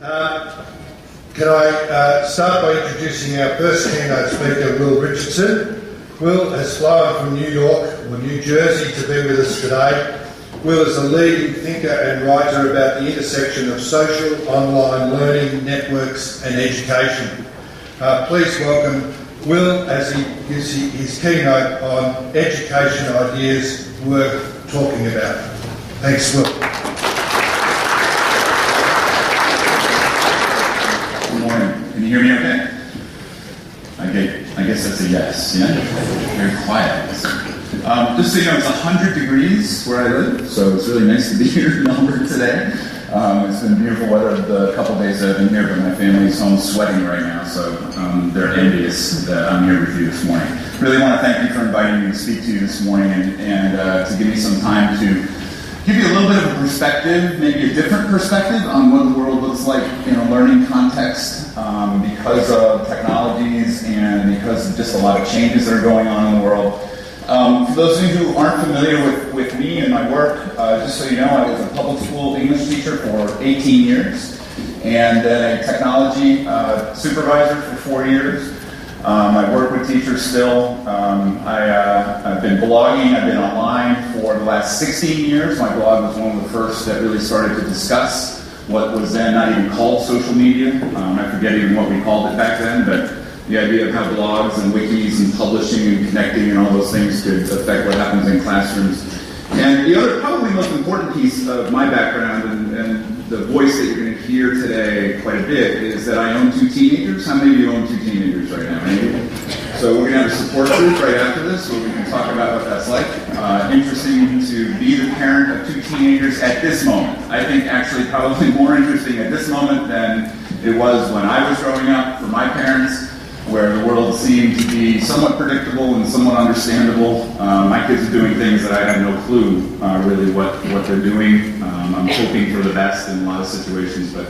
Can I start by introducing our first keynote speaker, Will Richardson. Will has flown from New York or New Jersey to be with us today. Will is a leading thinker and writer about the intersection of social, online learning, networks and education. Please welcome Will as he gives his keynote on education ideas worth talking about. Thanks, Will. Good morning. Can you hear me okay? I guess that's a yes, yeah? Very quiet. Just so you know, it's 100 degrees where I live, so it's really nice to be here in Melbourne today. It's been beautiful weather the couple days that I've been here, but my family's home sweating right now, so they're envious that I'm here with you this morning. Really want to thank you for inviting me to speak to you this morning and to give me some time to give you a little bit of a perspective, maybe a different perspective on what the world looks like in a learning context because of technologies and because of just a lot of changes that are going on in the world. For those of you who aren't familiar with me and my work, just so you know, I was a public school English teacher for 18 years and then a technology supervisor for 4 years. I work with teachers still. I've been blogging, I've been online for the last 16 years. My blog was one of the first that really started to discuss what was then not even called social media. I forget even what we called it back then, but the idea of how blogs and wikis and publishing and connecting and all those things could affect what happens in classrooms. And the other, probably most important piece of my background and the voice that you're going to hear today quite a bit is that I own 2 teenagers. How many of you own 2 teenagers right now? Maybe? So we're going to have a support group right after this where we can talk about what that's like. Interesting to be the parent of 2 teenagers at this moment. I think actually probably more interesting at this moment than it was when I was growing up for my parents, where the world seemed to be somewhat predictable and somewhat understandable. My kids are doing things that I have no clue really what they're doing. I'm hoping for the best in a lot of situations, but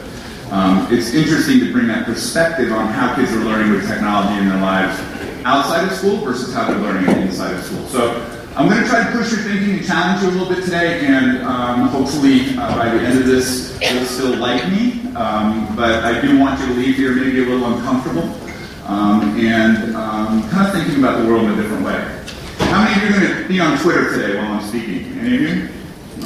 it's interesting to bring that perspective on how kids are learning with technology in their lives outside of school versus how they're learning inside of school. So I'm going to try to push your thinking and challenge you a little bit today, and hopefully by the end of this you'll still like me, but I do want you to leave here maybe a little uncomfortable. Kind of thinking about the world in a different way. How many of you are going to be on Twitter today while I'm speaking? Any of you?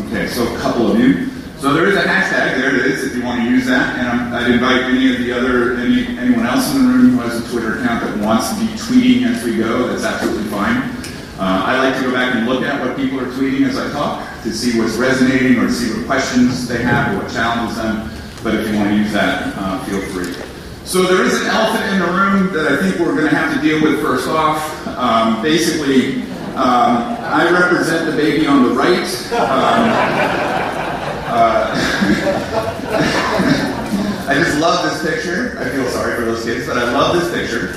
Okay, so a couple of you. So there is a hashtag, there it is, if you want to use that. And I'd invite anyone else in the room who has a Twitter account that wants to be tweeting as we go. That's absolutely fine. I like to go back and look at what people are tweeting as I talk to see what's resonating or to see what questions they have or what challenges them. But if you want to use that, feel free. So there is an elephant in the room that I think we're going to have to deal with first off. Basically, I represent the baby on the right. I just love this picture. I feel sorry for those kids, but I love this picture.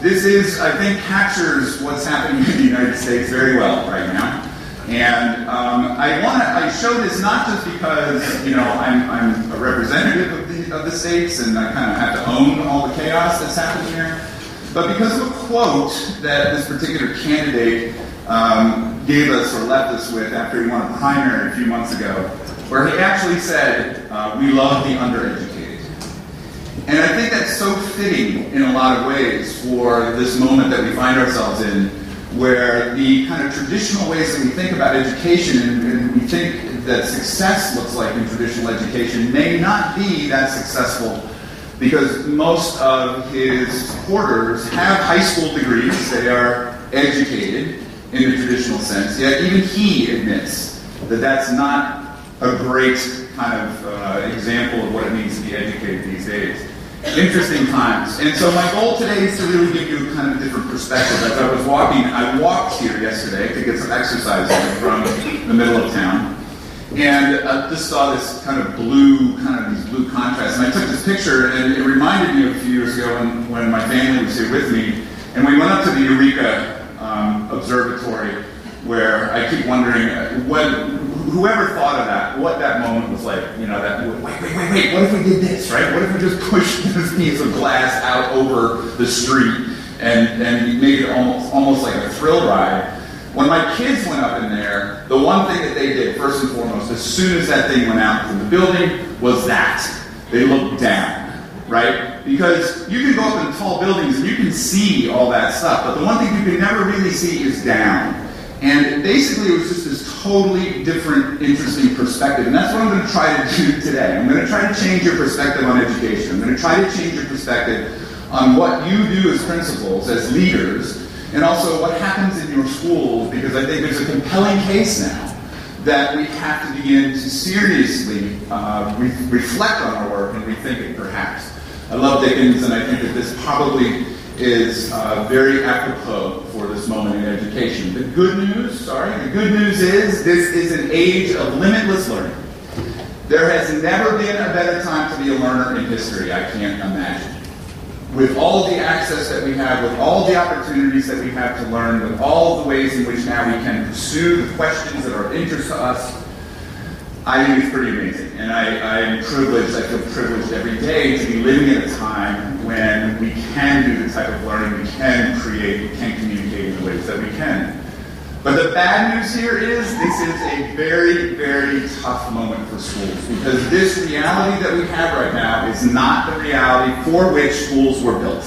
This I think, captures what's happening in the United States very well right now. And I show this not just because I'm a representative of the states and I kind of have to own all the chaos that's happening here, but because of a quote that this particular candidate gave us or left us with after he won a primary a few months ago, where he actually said, "We love the undereducated." And I think that's so fitting in a lot of ways for this moment that we find ourselves in, where the kind of traditional ways that we think about education and we think that success looks like in traditional education may not be that successful because most of his supporters have high school degrees. They are educated in the traditional sense, yet even he admits that that's not a great kind of example of what it means to be educated these days. Interesting times. And so my goal today is to really give you a kind of different perspective. As I was walking, I walked here yesterday to get some exercise from the middle of town. And I just saw this kind of these blue contrasts. And I took this picture, and it reminded me of a few years ago when my family was here with me. And we went up to the Eureka Observatory, where I keep wondering, whoever thought of that, what that moment was like, wait, what if we did this, right? What if we just pushed this piece of glass out over the street and made it almost like a thrill ride? When my kids went up in there, the one thing that they did, first and foremost, as soon as that thing went out from the building, was that. They look down, right? Because you can go up in tall buildings and you can see all that stuff, but the one thing you can never really see is down. And basically it was just this totally different, interesting perspective. And that's what I'm going to try to do today. I'm going to try to change your perspective on education. I'm going to try to change your perspective on what you do as principals, as leaders, and also what happens in your schools, because I think there's a compelling case now that we have to begin to seriously reflect on our work and rethink it, perhaps. I love Dickens, and I think that this probably is very apropos for this moment in education. The good news is this is an age of limitless learning. There has never been a better time to be a learner in history, I can't imagine. With all of the access that we have, with all the opportunities that we have to learn, with all the ways in which now we can pursue the questions that are of interest to us, I think it's pretty amazing. And I am privileged, I feel privileged every day to be living at a time when we can do the type of learning, we can create, we can communicate in the ways that we can. But the bad news here is this is a very, very tough moment for schools, because this reality that we have right now is not the reality for which schools were built.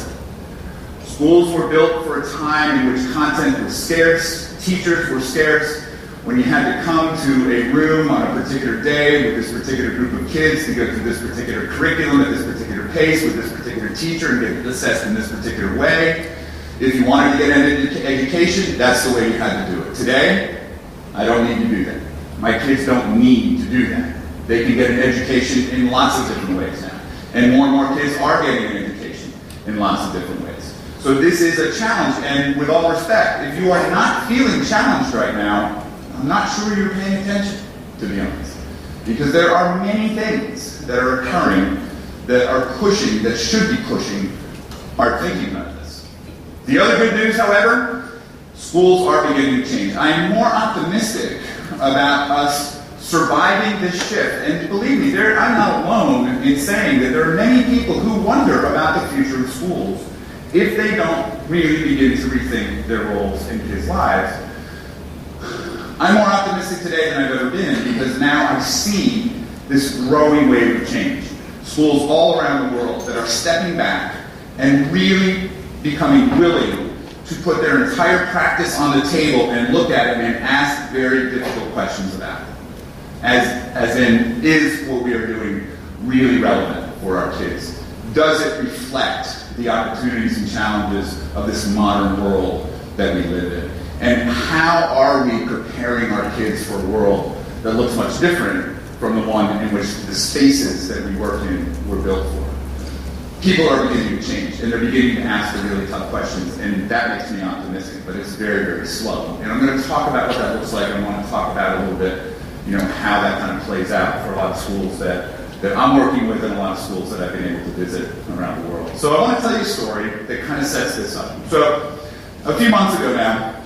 Schools were built for a time in which content was scarce, teachers were scarce. When you had to come to a room on a particular day with this particular group of kids to go through this particular curriculum at this particular pace with this particular teacher and get assessed in this particular way. If you wanted to get an education, that's the way you had to do it. Today, I don't need to do that. My kids don't need to do that. They can get an education in lots of different ways now. And more kids are getting an education in lots of different ways. So this is a challenge, and with all respect, if you are not feeling challenged right now, I'm not sure you're paying attention, to be honest. Because there are many things that are occurring that are pushing, that should be pushing, our thinking about this. The other good news, however, schools are beginning to change. I am more optimistic about us surviving this shift. And believe me, I'm not alone in saying that there are many people who wonder about the future of schools if they don't really begin to rethink their roles in kids' lives. I'm more optimistic today than I've ever been, because now I see this growing wave of change. Schools all around the world that are stepping back and really becoming willing to put their entire practice on the table and look at it and ask very difficult questions about it. As in, is what we are doing really relevant for our kids? Does it reflect the opportunities and challenges of this modern world that we live in? And how are we preparing our kids for a world that looks much different from the one in which the spaces that we work in were built for? People are beginning to change, and they're beginning to ask the really tough questions, and that makes me optimistic, but it's very, very slow. And I'm going to talk about what that looks like, and I want to talk about a little bit, how that kind of plays out for a lot of schools that I'm working with and a lot of schools that I've been able to visit around the world. So I want to tell you a story that kind of sets this up. So a few months ago now,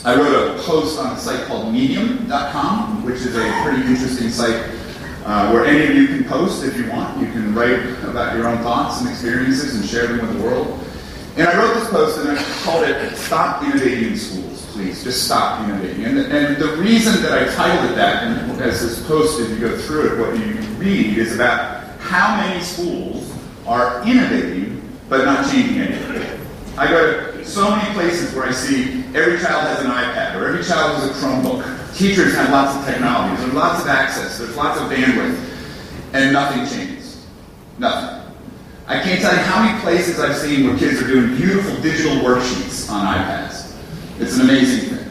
I wrote a post on a site called medium.com, which is a pretty interesting site where any of you can post if you want. You can write about your own thoughts and experiences and share them with the world. And I wrote this post and I called it, "Stop Innovating in Schools, Please. Just stop innovating." And the reason that I titled it that, and as this post, if you go through it, what you read is about how many schools are innovating but not changing anything. I go to so many places where I see every child has an iPad or every child has a Chromebook. Teachers have lots of technology. There's lots of access. There's lots of bandwidth. And nothing changes. Nothing. I can't tell you how many places I've seen where kids are doing beautiful digital worksheets on iPads. It's an amazing thing.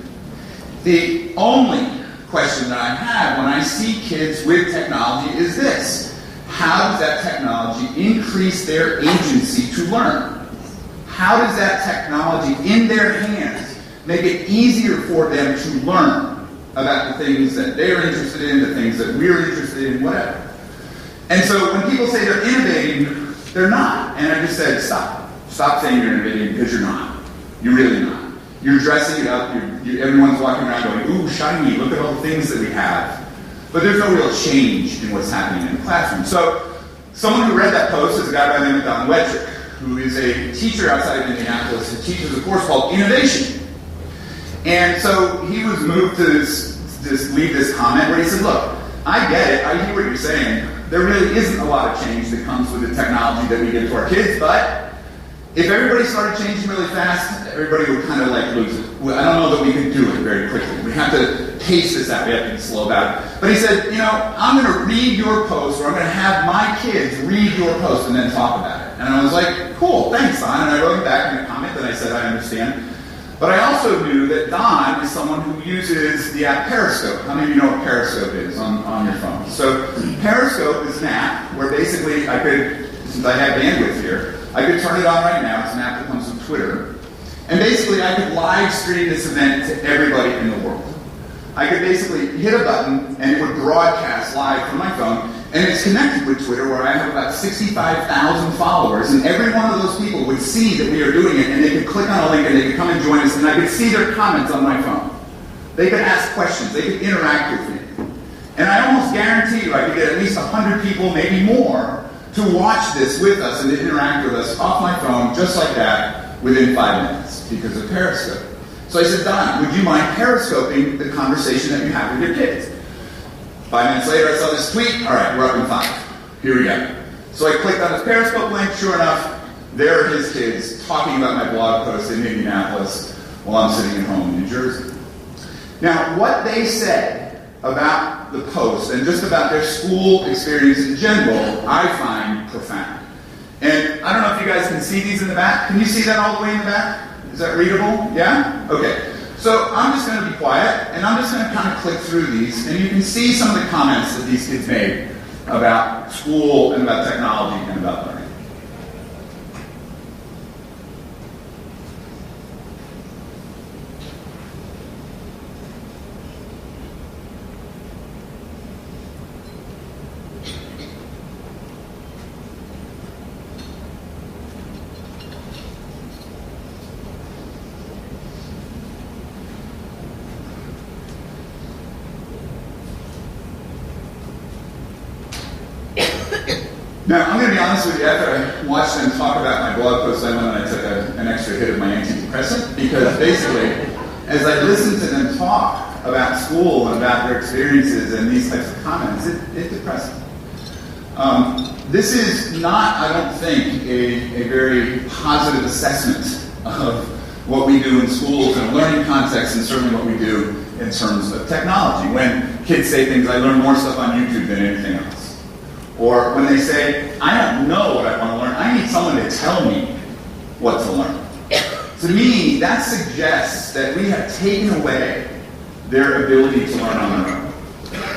The only question that I have when I see kids with technology is this: how does that technology increase their agency to learn? How does that technology in their hands make it easier for them to learn about the things that they're interested in, the things that we're interested in, whatever? And so when people say they're innovating, they're not. And I just said, stop. Stop saying you're innovating, because you're not. You're really not. You're dressing it up. Everyone's walking around going, ooh, shiny, look at all the things that we have. But there's no real change in what's happening in the classroom. So someone who read that post is a guy by the name of Don Wedrick, who is a teacher outside of Indianapolis who teaches a course called Innovation. And so he was moved to leave this comment where he said, look, I get it, I hear what you're saying, there really isn't a lot of change that comes with the technology that we give to our kids, but if everybody started changing really fast, everybody would kind of like lose it. I don't know that we can do it very quickly. We have to pace this out. We have to be slow about it. But he said, you know, I'm going to read your post, or I'm going to have my kids read your post and then talk about it. And I was like, cool, thanks, Don. And I wrote him back in a comment that I said I understand. But I also knew that Don is someone who uses the app Periscope. How many of you know what Periscope is on your phone? So Periscope is an app where basically I could, since I have bandwidth here, I could turn it on right now. It's an app that comes with Twitter. And basically I could live stream this event to everybody in the world. I could basically hit a button and it would broadcast live from my phone. And it's connected with Twitter, where I have about 65,000 followers, and every one of those people would see that we are doing it, and they could click on a link and they could come and join us, and I could see their comments on my phone. They could ask questions, they could interact with me. And I almost guarantee you I could get at least 100 people, maybe more, to watch this with us and to interact with us off my phone, just like that, within 5 minutes, because of Periscope. So I said, Don, would you mind Periscoping the conversation that you have with your kids? 5 minutes later, I saw this tweet. All right, we're up in 5. Here we go. So I clicked on his Periscope link. Sure enough, there are his kids talking about my blog post in Indianapolis while I'm sitting at home in New Jersey. Now, what they said about the post and just about their school experience in general, I find profound. And I don't know if you guys can see these in the back. Can you see that all the way in the back? Is that readable? Yeah? Okay. So I'm just going to be quiet, and I'm just going to kind of click through these, and you can see some of the comments that these kids made about school and about technology and about learning. Now, I'm going to be honest with you, after I watched them talk about my blog post, I went and I took an extra hit of my antidepressant, because basically, as I listened to them talk about school and about their experiences and these types of comments, it depressed me. This is not, I don't think, a very positive assessment of what we do in schools and learning context, and certainly what we do in terms of technology. When kids say things, I learn more stuff on YouTube than anything else. Or when they say, I don't know what I want to learn, I need someone to tell me what to learn. To me, that suggests that we have taken away their ability to learn on their own.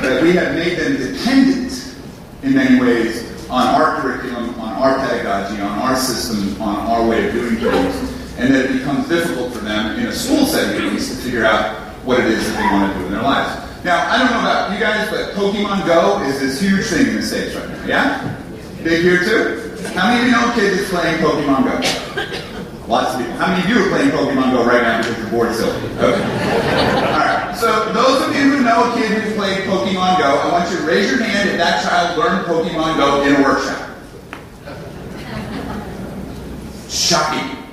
That we have made them dependent, in many ways, on our curriculum, on our pedagogy, on our systems, on our way of doing things, and that it becomes difficult for them, in a school setting at least, to figure out what it is that they want to do in their lives. Now, I don't know about you guys, but Pokemon Go is this huge thing in the States right now, yeah? Big here too? How many of you know kids that's playing Pokemon Go? Lots of people. How many of you are playing Pokemon Go right now because you're bored silly? Okay. Alright, so those of you who know a kid who's played Pokemon Go, I want you to raise your hand if that child learned Pokemon Go in a workshop. Shocking.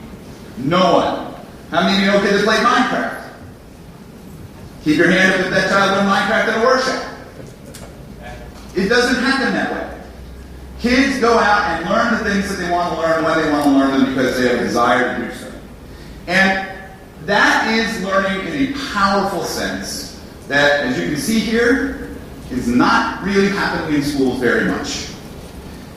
No one. How many of you know kids that played Minecraft? Keep your hand up if that child learned Minecraft in a workshop. It doesn't happen that way. Kids go out and learn the things that they want to learn when they want to learn them because they have a desire to do so. And that is learning in a powerful sense that, as you can see here, is not really happening in schools very much.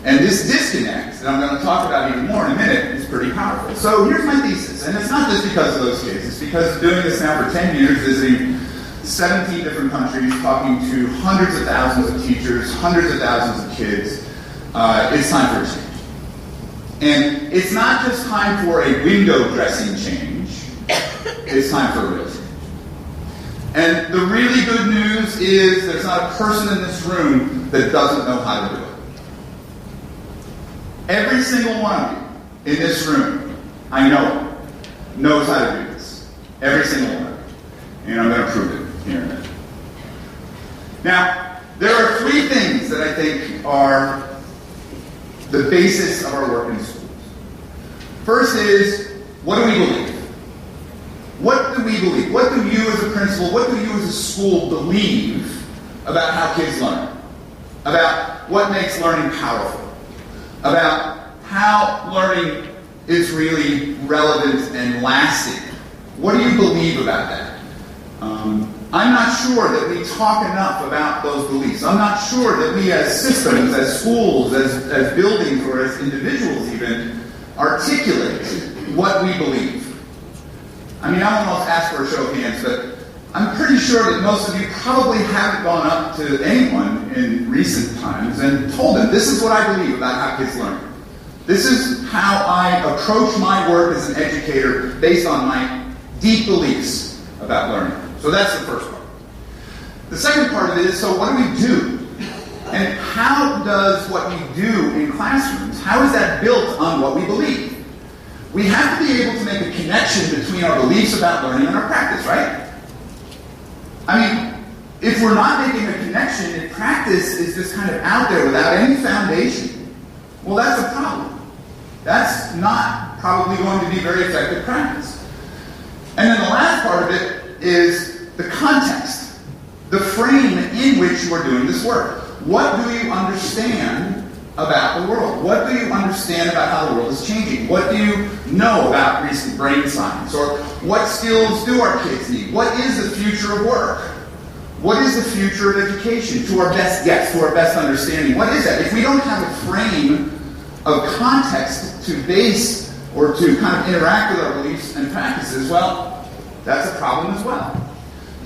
And this disconnect, that I'm going to talk about even more in a minute, is pretty powerful. So here's my thesis, and it's not just because of those kids. It's because of doing this now for 10 years, visiting 17 different countries, talking to hundreds of thousands of teachers, hundreds of thousands of kids. It's time for a change. And it's not just time for a window dressing change. It's time for a real change. And the really good news is there's not a person in this room that doesn't know how to do it. Every single one of you in this room, I know, knows how to do this. Every single one of you. And I'm going to prove it here in a minute. Now, there are three things that I think are the basis of our work in schools. First is, what do we believe? What do we believe? What do you as a principal, what do you as a school believe about how kids learn? About about what makes learning powerful, about how learning is really relevant and lasting. What do you believe about that? I'm not sure that we talk enough about those beliefs. I'm not sure that we as systems, as schools, as buildings, or as individuals even, articulate what we believe. I mean, I almost ask for a show of hands, but I'm pretty sure that most of you probably haven't gone up to anyone in recent times and told them, this is what I believe about how kids learn. This is how I approach my work as an educator based on my deep beliefs about learning. So that's the first part. The second part of it is, so what do we do? And how does what we do in classrooms, how is that built on what we believe? We have to be able to make a connection between our beliefs about learning and our practice, right? I mean, if we're not making a connection, if practice is just kind of out there without any foundation, well, that's a problem. That's not probably going to be very effective practice. And then the last part of it is the context, the frame in which you are doing this work. What do you understand about the world? What do you understand about how the world is changing? What do you know about recent brain science? Or what skills do our kids need? What is the future of work? What is the future of education? To our best guess, to our best understanding, what is that? If we don't have a frame of context to base or to kind of interact with our beliefs and practices, well, that's a problem as well.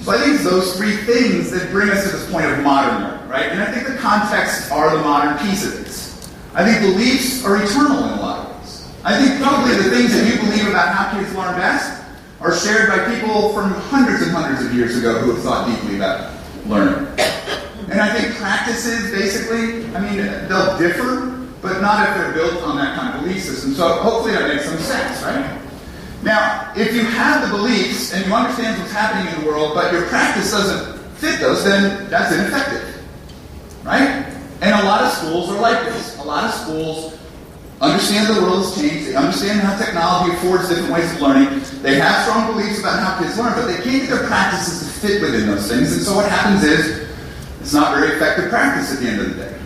So I think it's those three things that bring us to this point of modern learning, right? And I think the contexts are the modern piece of this. I think beliefs are eternal in a lot of ways. I think probably the things that you believe about how kids learn best are shared by people from hundreds and hundreds of years ago who have thought deeply about learning. And I think practices, basically, I mean, they'll differ, but not if they're built on that kind of belief system. So hopefully that makes some sense, right? Now, if you have the beliefs and you understand what's happening in the world, but your practice doesn't fit those, then that's ineffective, right? And a lot of schools are like this. A lot of schools understand the world has changed. They understand how technology affords different ways of learning. They have strong beliefs about how kids learn, but they can't get their practices to fit within those things. And so what happens is, it's not very effective practice at the end of the day.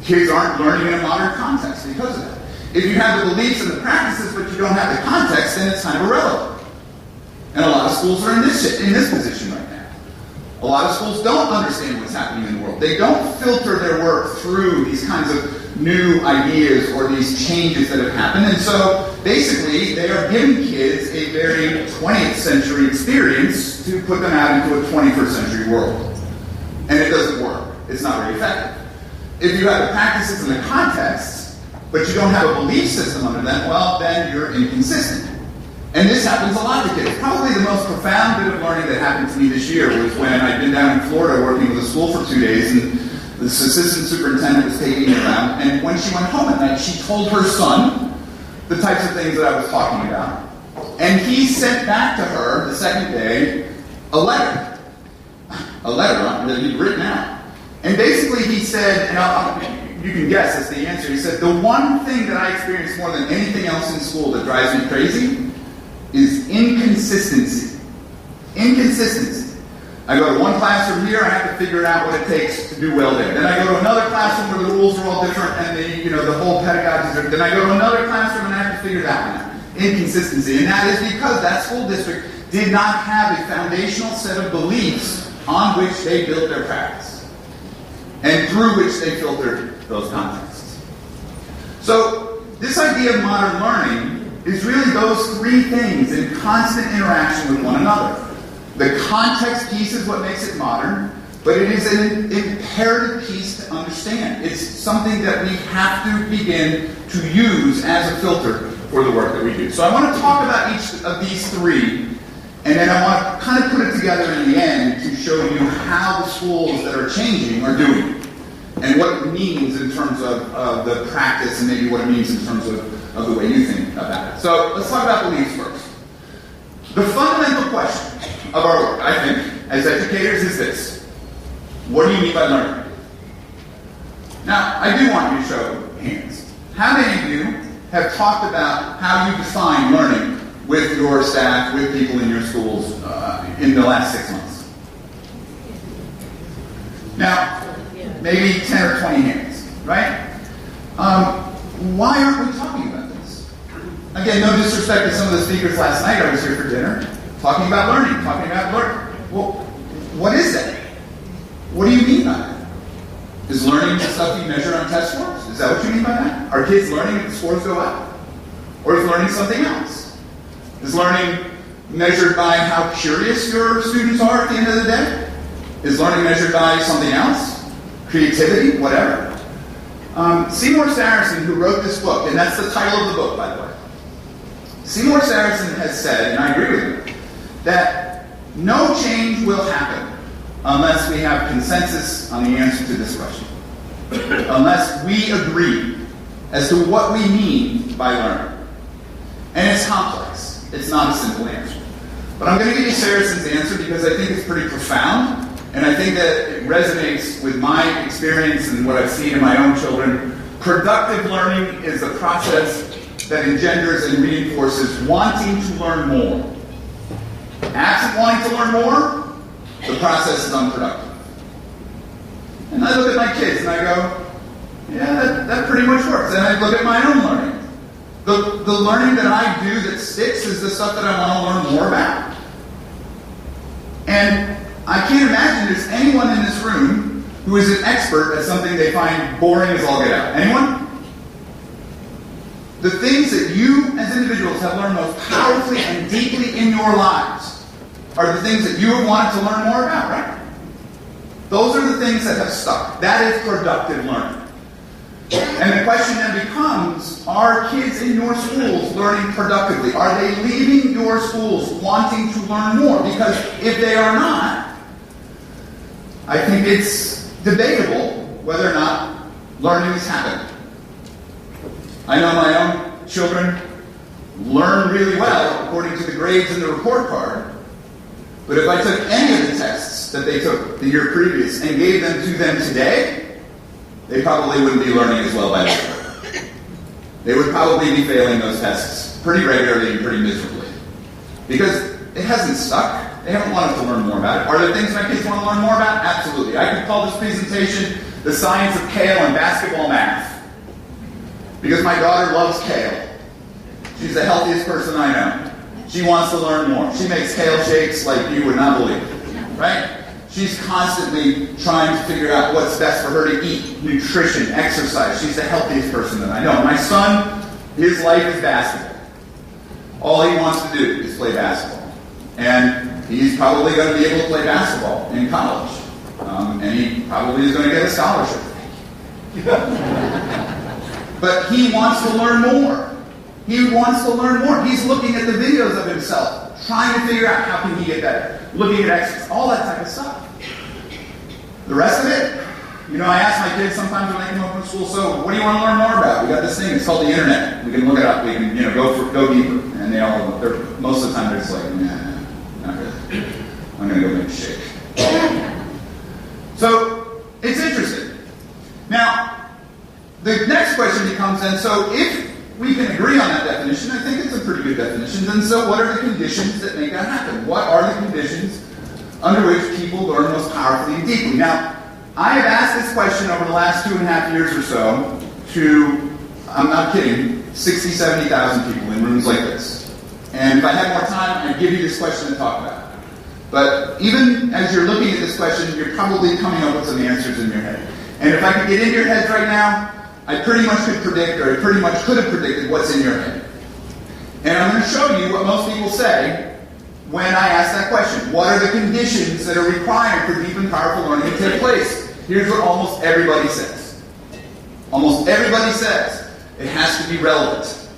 Kids aren't learning in a modern context because of that. If you have the beliefs and the practices, but you don't have the context, then it's kind of irrelevant. And a lot of schools are in this position right now. A lot of schools don't understand what's happening in the world. They don't filter their work through these kinds of new ideas or these changes that have happened. And so, basically, they are giving kids a very 20th century experience to put them out into a 21st century world. And it doesn't work. It's not very effective. If you have the practices and the context, but you don't have a belief system under them, well, then you're inconsistent. And this happens a lot to kids. Probably the most profound bit of learning that happened to me this year was when I'd been down in Florida working with a school for 2 days, and this assistant superintendent was taking me around, and when she went home at night, she told her son the types of things that I was talking about. And he sent back to her the second day a letter that he'd written out. And basically he said, and you can guess that's the answer, he said, the one thing that I experience more than anything else in school that drives me crazy is inconsistency. Inconsistency. I go to one classroom here, I have to figure out what it takes to do well there. Then I go to another classroom where the rules are all different and the whole pedagogy is different. Then I go to another classroom and I have to figure that one out. Inconsistency. And that is because that school district did not have a foundational set of beliefs on which they built their practice and through which they filtered those contexts. So this idea of modern learning is really those three things in constant interaction with one another. The context piece is what makes it modern, but it is an imperative piece to understand. It's something that we have to begin to use as a filter for the work that we do. So I want to talk about each of these three, and then I want to kind of put it together in the end to show you how the schools that are changing are doing it, and what it means in terms of the practice, and maybe what it means in terms of the way you think about it. So let's talk about beliefs first. The fundamental question of our work, I think, as educators is this: what do you mean by learning? Now, I do want you to show hands. How many of you have talked about how you define learning with your staff, with people in your schools in the last 6 months? Now, maybe 10 or 20 hands. right? Why aren't we talking about this? Again, no disrespect to some of the speakers last night. I was here for dinner, talking about learning, Well, what is that? What do you mean by that? Is learning the stuff you measure on test scores? Is that what you mean by that? Are kids learning if the scores go up? Or is learning something else? Is learning measured by how curious your students are at the end of the day? Is learning measured by something else? Creativity? Whatever. Seymour Saracen, who wrote this book, and that's the title of the book, by the way. Seymour Saracen has said, and I agree with him, that no change will happen unless we have consensus on the answer to this question. Unless we agree as to what we mean by learning. And it's complex. It's not a simple answer. But I'm going to give you Saracen's answer because I think it's pretty profound, and I think that it resonates with my experience and what I've seen in my own children. Productive learning is a process that engenders and reinforces wanting to learn more. Absent wanting to learn more, the process is unproductive. And I look at my kids and I go, yeah, that pretty much works. And I look at my own learning. The learning that I do that sticks is the stuff that I want to learn more about. And I can't imagine there's anyone in this room who is an expert at something they find boring as all get out. Anyone? The things that you as individuals have learned most powerfully and deeply in your lives are the things that you have wanted to learn more about, right? Those are the things that have stuck. That is productive learning. And the question then becomes, are kids in your schools learning productively? Are they leaving your schools wanting to learn more? Because if they are not, I think it's debatable whether or not learning is happening. I know my own children learn really well according to the grades in the report card, but if I took any of the tests that they took the year previous and gave them to them today, they probably wouldn't be learning as well by this way. They would probably be failing those tests pretty regularly and pretty miserably. Because it hasn't stuck. They haven't wanted to learn more about it. Are there things my kids want to learn more about? Absolutely. I could call this presentation The Science of Kale and Basketball Math. Because my daughter loves kale. She's the healthiest person I know. She wants to learn more. She makes kale shakes like you would not believe. Right? She's constantly trying to figure out what's best for her to eat, nutrition, exercise. She's the healthiest person that I know. My son, his life is basketball. All he wants to do is play basketball. And he's probably going to be able to play basketball in college. And he probably is going to get a scholarship. But he wants to learn more. He wants to learn more. He's looking at the videos of himself, trying to figure out how can he get better, looking at exercise, all that type of stuff. The rest of it, I ask my kids sometimes when they come home from school, so what do you want to learn more about? We got this thing, it's called the internet. We can look it up, we can go deeper. And they all, most of the time they're just like, nah, not really. I'm going to go make a shake. So, it's interesting. Now, the next question becomes then, so if we can agree on that definition, I think it's a pretty good definition, then so what are the conditions that make that happen? What are the conditions under which people learn most powerfully and deeply? Now, I have asked this question over the last 2.5 years or so to, I'm not kidding, 60, 70,000 people in rooms like this. And if I had more time, I'd give you this question to talk about. But even as you're looking at this question, you're probably coming up with some answers in your head. And if I could get into your heads right now, I pretty much could predict, or I pretty much could have predicted what's in your head. And I'm going to show you what most people say when I ask that question. What are the conditions that are required for deep and powerful learning to take place? Here's what almost everybody says. Almost everybody says it has to be relevant.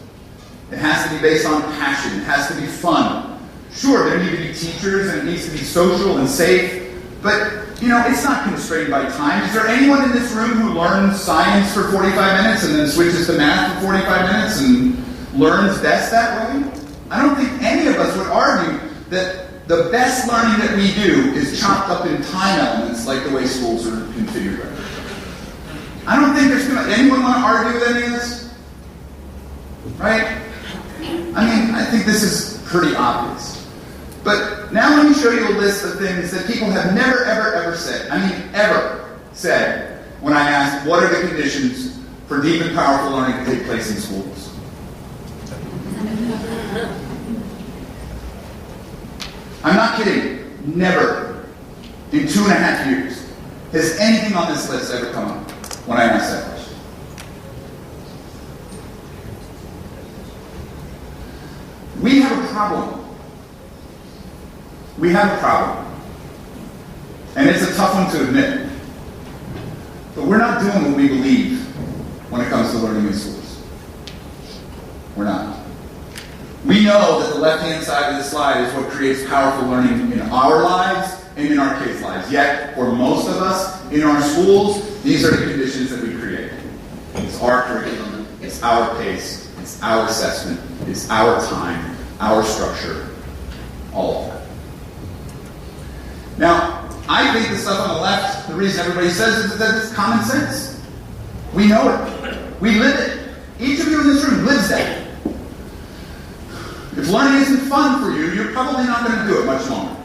It has to be based on passion. It has to be fun. Sure, there need to be teachers and it needs to be social and safe, but it's not constrained by time. Is there anyone in this room who learns science for 45 minutes and then switches to math for 45 minutes and learns best that way? I don't think any of us would argue that the best learning that we do is chopped up in time elements like the way schools are configured right now. I don't think there's anyone want to argue with any of this? Right? I think this is pretty obvious. But now let me show you a list of things that people have never, ever, ever said. Ever said when I ask, what are the conditions for deep and powerful learning to take place in schools? I'm not kidding. Never, in 2.5 years, has anything on this list ever come up when I ask that question. We have a problem. We have a problem. And it's a tough one to admit. But we're not doing what we believe when it comes to learning in schools. We're not. We know that the left-hand side of the slide is what creates powerful learning in our lives and in our kids' lives. Yet, for most of us, in our schools, these are the conditions that we create. It's our curriculum, it's our pace, it's our assessment, it's our time, our structure, all of that. Now, I think the stuff on the left, the reason everybody says it is that it's common sense. We know it. We live it. Each of you in this room lives that. If learning isn't fun for you, you're probably not going to do it much longer.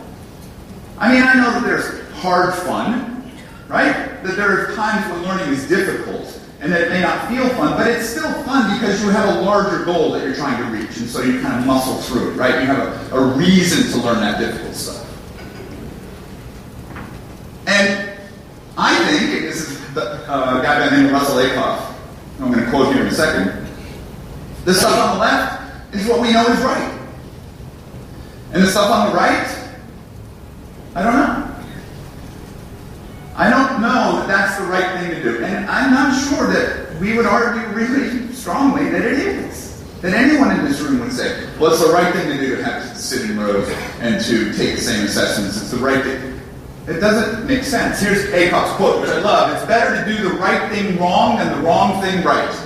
I mean, I know that there's hard fun, right? That there are times when learning is difficult and that it may not feel fun, but it's still fun because you have a larger goal that you're trying to reach, and so you kind of muscle through it, right? You have a reason to learn that difficult stuff. And I think, and this is a guy by the name of Russell Acuff, I'm going to quote here in a second, the stuff on the left is what we know is right. And the stuff on the right, I don't know. I don't know that that's the right thing to do. And I'm not sure that we would argue really strongly that it is. That anyone in this room would say, well, it's the right thing to do to have to sit in rows and to take the same assessments. It's the right thing. It doesn't make sense. Here's Acuff's quote, which I love. It's better to do the right thing wrong than the wrong thing right.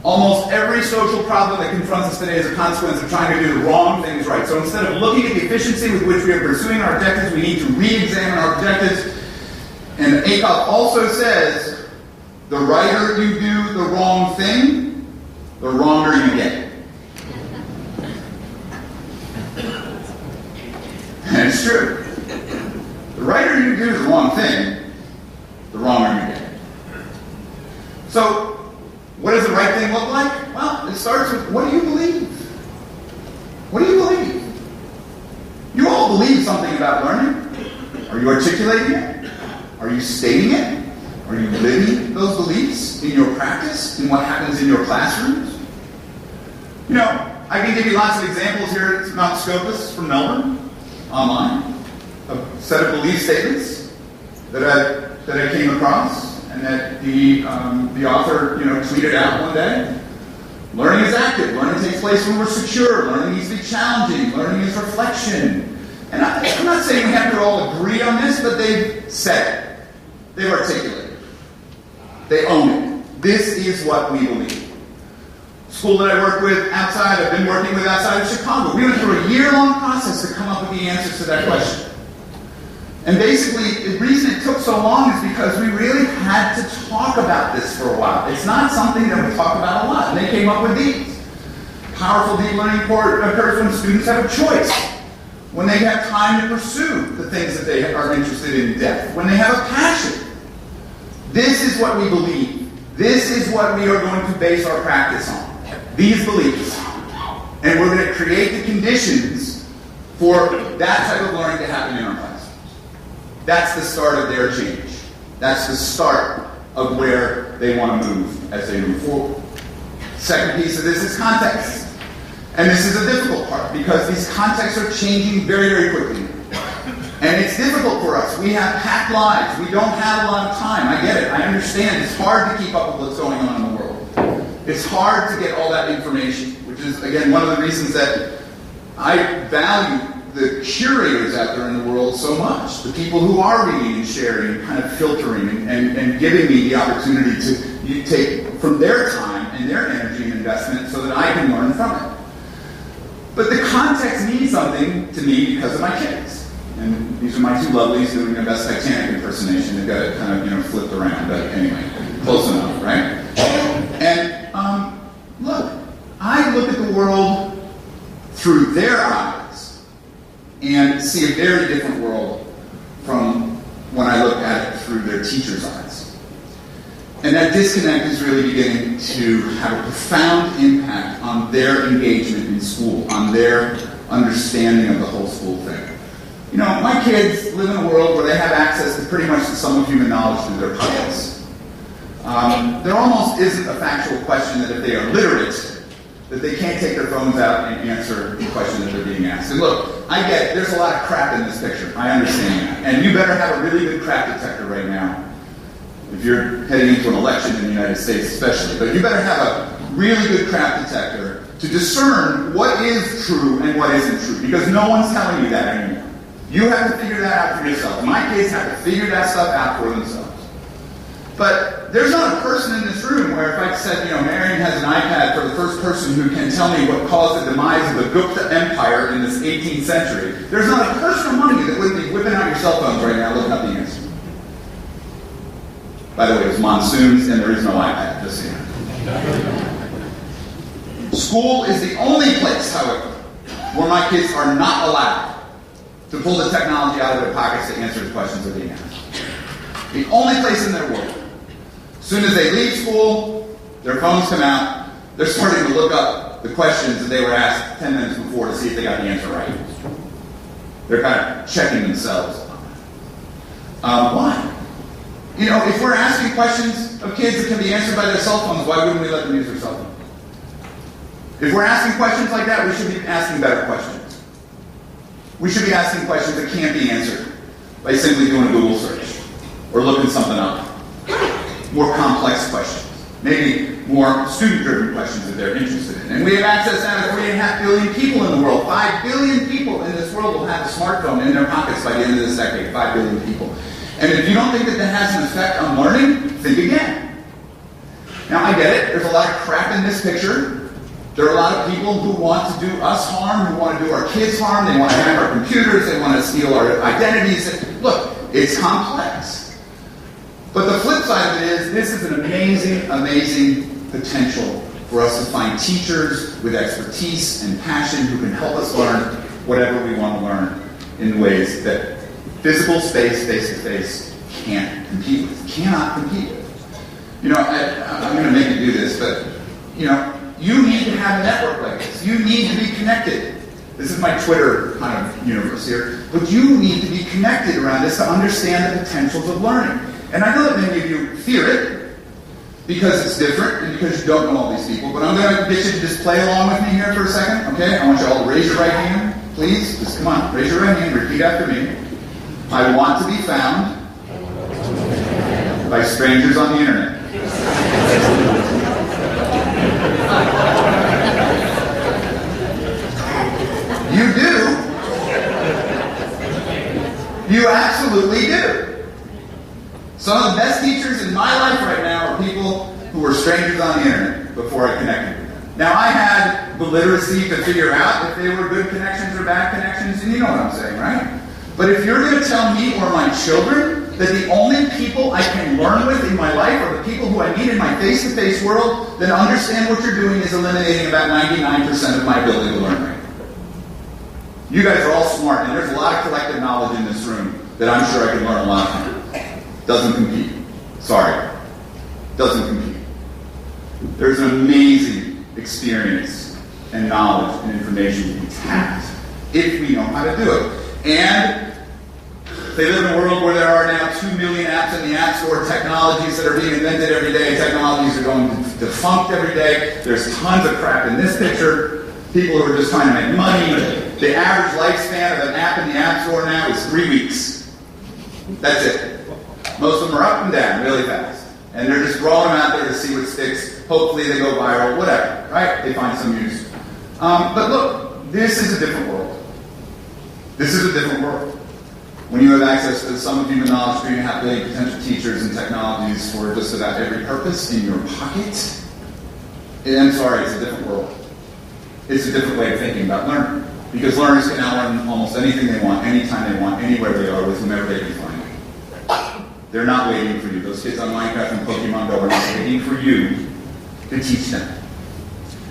Almost every social problem that confronts us today is a consequence of trying to do the wrong things right. So instead of looking at the efficiency with which we are pursuing our objectives, we need to re-examine our objectives. And Acuff also says, the righter you do the wrong thing, the wronger you get. And it's true. The righter you do the wrong thing, the wronger you get. So, what does the right thing look like? Well, it starts with, what do you believe? What do you believe? You all believe something about learning. Are you articulating it? Are you stating it? Are you living those beliefs in your practice, in what happens in your classrooms? You know, I can give you lots of examples here at Mount Scopus from Melbourne, online, a set of belief statements that I came across. And that the author, tweeted out one day. Learning is active. Learning takes place when we're secure. Learning needs to be challenging. Learning is reflection. And I'm not saying we have to all agree on this, but they've said it. They've articulated it. They own it. This is what we believe. School that I work with outside, I've been working with outside of Chicago. We went through a year-long process to come up with the answers to that question. And basically, the reason it took so long is because we really had to talk about this for a while. It's not something that we talk about a lot. And they came up with these. Powerful deep learning occurs when students have a choice. When they have time to pursue the things that they are interested in depth. When they have a passion. This is what we believe. This is what we are going to base our practice on. These beliefs. And we're going to create the conditions for that type of learning to happen in our class. That's the start of their change. That's the start of where they want to move as they move forward. Second piece of this is context. And this is a difficult part because these contexts are changing very, very quickly. And it's difficult for us. We have packed lives. We don't have a lot of time. I get it. I understand. It's hard to keep up with what's going on in the world. It's hard to get all that information, which is, again, one of the reasons that I value the curators out there in the world so much. The people who are reading and sharing and kind of filtering and giving me the opportunity to take from their time and their energy and investment so that I can learn from it. But the context means something to me because of my kids. And these are my two lovelies doing their best Titanic impersonation. They've got it kind of, flipped around. But anyway, close enough, right? And look, I look at the world through their eyes and see a very different world from when I look at it through their teacher's eyes. And that disconnect is really beginning to have a profound impact on their engagement in school, on their understanding of the whole school thing. You know, my kids live in a world where they have access to pretty much some of human knowledge through their pockets. There almost isn't a factual question that if they are literate, that they can't take their phones out and answer the question that they're being asked. And look, I get it, there's a lot of crap in this picture. I understand that. And you better have a really good crap detector right now, if you're heading into an election in the United States especially. But you better have a really good crap detector to discern what is true and what isn't true, because no one's telling you that anymore. You have to figure that out for yourself. My kids have to figure that stuff out for themselves. But there's not a person in this room where if I said, you know, Marion has an iPad for the first person who can tell me what caused the demise of the Gupta Empire in this 18th century, there's not a person among you that wouldn't be whipping out your cell phones right now looking up the answer. By the way, it's monsoons and there is no iPad, just so you know. School is the only place, however, where my kids are not allowed to pull the technology out of their pockets to answer the questions that are being asked. The only place in their world. As soon as they leave school, their phones come out, they're starting to look up the questions that they were asked 10 minutes before to see if they got the answer right. They're kind of checking themselves. Why? You know, if we're asking questions of kids that can be answered by their cell phones, why wouldn't we let them use their cell phone? If we're asking questions like that, we should be asking better questions. We should be asking questions that can't be answered by simply doing a Google search or looking something up. More complex questions. Maybe more student-driven questions that they're interested in. And we have access now to 3.5 billion people in the world. 5 billion people in this world will have a smartphone in their pockets by the end of this decade. 5 billion people. And if you don't think that that has an effect on learning, think again. Now, I get it. There's a lot of crap in this picture. There are a lot of people who want to do us harm, who want to do our kids harm. They want to hack our computers. They want to steal our identities. Look, it's complex. But the flip side of it is, this is an amazing, amazing potential for us to find teachers with expertise and passion who can help us learn whatever we want to learn in ways that physical space, face-to-face, can't compete with, cannot compete with. You know, I'm going to make you do this, but, you know, you need to have a network like this. You need to be connected. This is my Twitter kind of universe here. But you need to be connected around this to understand the potentials of learning. And I know that many of you fear it, because it's different, and because you don't know all these people, but I'm going to get you to just play along with me here for a second, okay? I want you all to raise your right hand, please. Just come on, raise your right hand, repeat after me. I want to be found by strangers on the internet. You do. You absolutely do. Some of the best teachers in my life right now are people who were strangers on the internet before I connected with them. Now, I had the literacy to figure out if they were good connections or bad connections, and you know what I'm saying, right? But if you're going to tell me or my children that the only people I can learn with in my life are the people who I meet in my face-to-face world, then understand what you're doing is eliminating about 99% of my ability to learn right now. You guys are all smart, and there's a lot of collective knowledge in this room that I'm sure I can learn a lot from. Doesn't compete. Sorry. Doesn't compete. There's an amazing experience and knowledge and information to be tapped if we know how to do it. And they live in a world where there are now 2 million apps in the App Store, technologies that are being invented every day, technologies are going defunct every day. There's tons of crap in this picture. People who are just trying to make money. The average lifespan of an app in the App Store now is 3 weeks. That's it. Most of them are up and down really fast. And they're just rolling them out there to see what sticks. Hopefully they go viral, whatever, right? They find some use. But look, this is a different world. This is a different world. When you have access to some of human knowledge, 3.5 billion potential teachers and technologies for just about every purpose in your pocket, I'm sorry, it's a different world. It's a different way of thinking about learning. Because learners can now learn almost anything they want, anytime they want, anywhere they are, with whomever they can find. They're not waiting for you. Those kids on Minecraft and Pokemon Go are not waiting for you to teach them.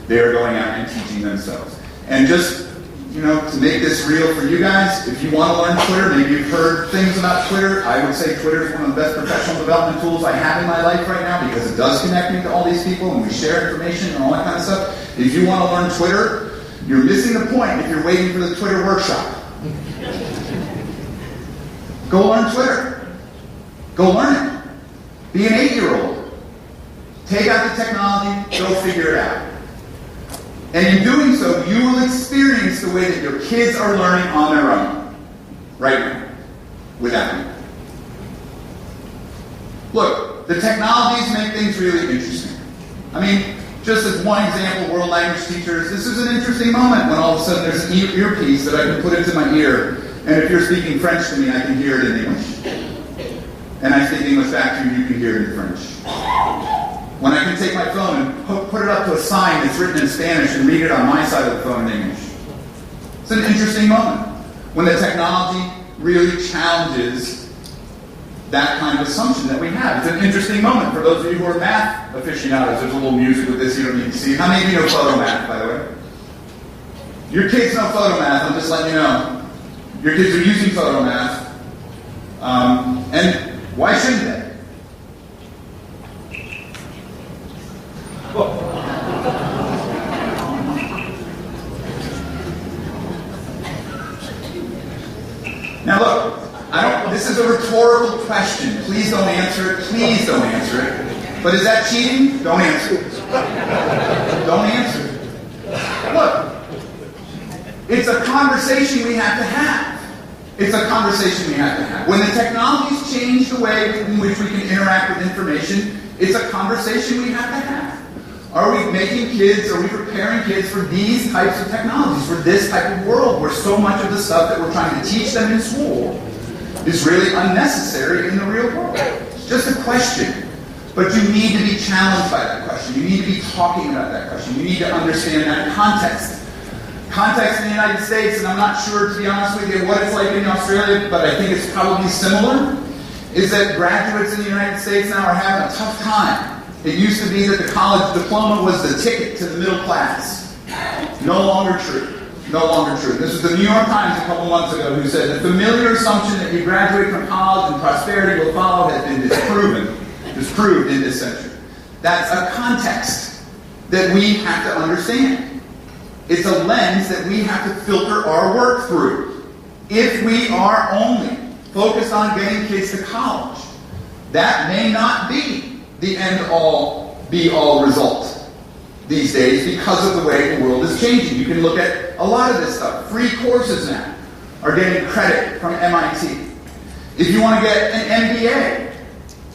They are going out and teaching themselves. And just to make this real for you guys, if you want to learn Twitter, maybe you've heard things about Twitter. I would say Twitter is one of the best professional development tools I have in my life right now because it does connect me to all these people and we share information and all that kind of stuff. If you want to learn Twitter, you're missing the point if you're waiting for the Twitter workshop. Go learn Twitter. Go learn it. Be an 8-year-old. Take out the technology, go figure it out. And in doing so, you will experience the way that your kids are learning on their own. Right now. Without you. Look, the technologies make things really interesting. I mean, just as one example, world language teachers, this is an interesting moment when all of a sudden there's an earpiece that I can put into my ear, and if you're speaking French to me, I can hear it in English. And I speak English back to you, you can hear it in French. When I can take my phone and put it up to a sign that's written in Spanish and read it on my side of the phone in English. It's an interesting moment when the technology really challenges that kind of assumption that we have. It's an interesting moment for those of you who are math aficionados. There's a little music with this you don't need to see. How many of you know photomath, by the way? Your kids know photomath, I'm just letting you know. Your kids are using photomath. And why shouldn't they? Now look, this is a rhetorical question. Please don't answer it. Please don't answer it. But is that cheating? Don't answer it. Don't answer it. Look, it's a conversation we have to have. It's a conversation we have to have. When the technologies change the way in which we can interact with information, it's a conversation we have to have. Are we making kids, are we preparing kids for these types of technologies, for this type of world where so much of the stuff that we're trying to teach them in school is really unnecessary in the real world? It's just a question. But you need to be challenged by that question. You need to be talking about that question. You need to understand that context. Context in the United States, and I'm not sure, to be honest with you, what it's like in Australia, but I think it's probably similar, is that graduates in the United States now are having a tough time. It used to be that the college diploma was the ticket to the middle class. No longer true. No longer true. This was the New York Times a couple months ago who said the familiar assumption that you graduate from college and prosperity will follow has been disproved in this century. That's a context that we have to understand. It's a lens that we have to filter our work through. If we are only focused on getting kids to college, that may not be the end-all, be-all result these days because of the way the world is changing. You can look at a lot of this stuff. Free courses now are getting credit from MIT. If you want to get an MBA,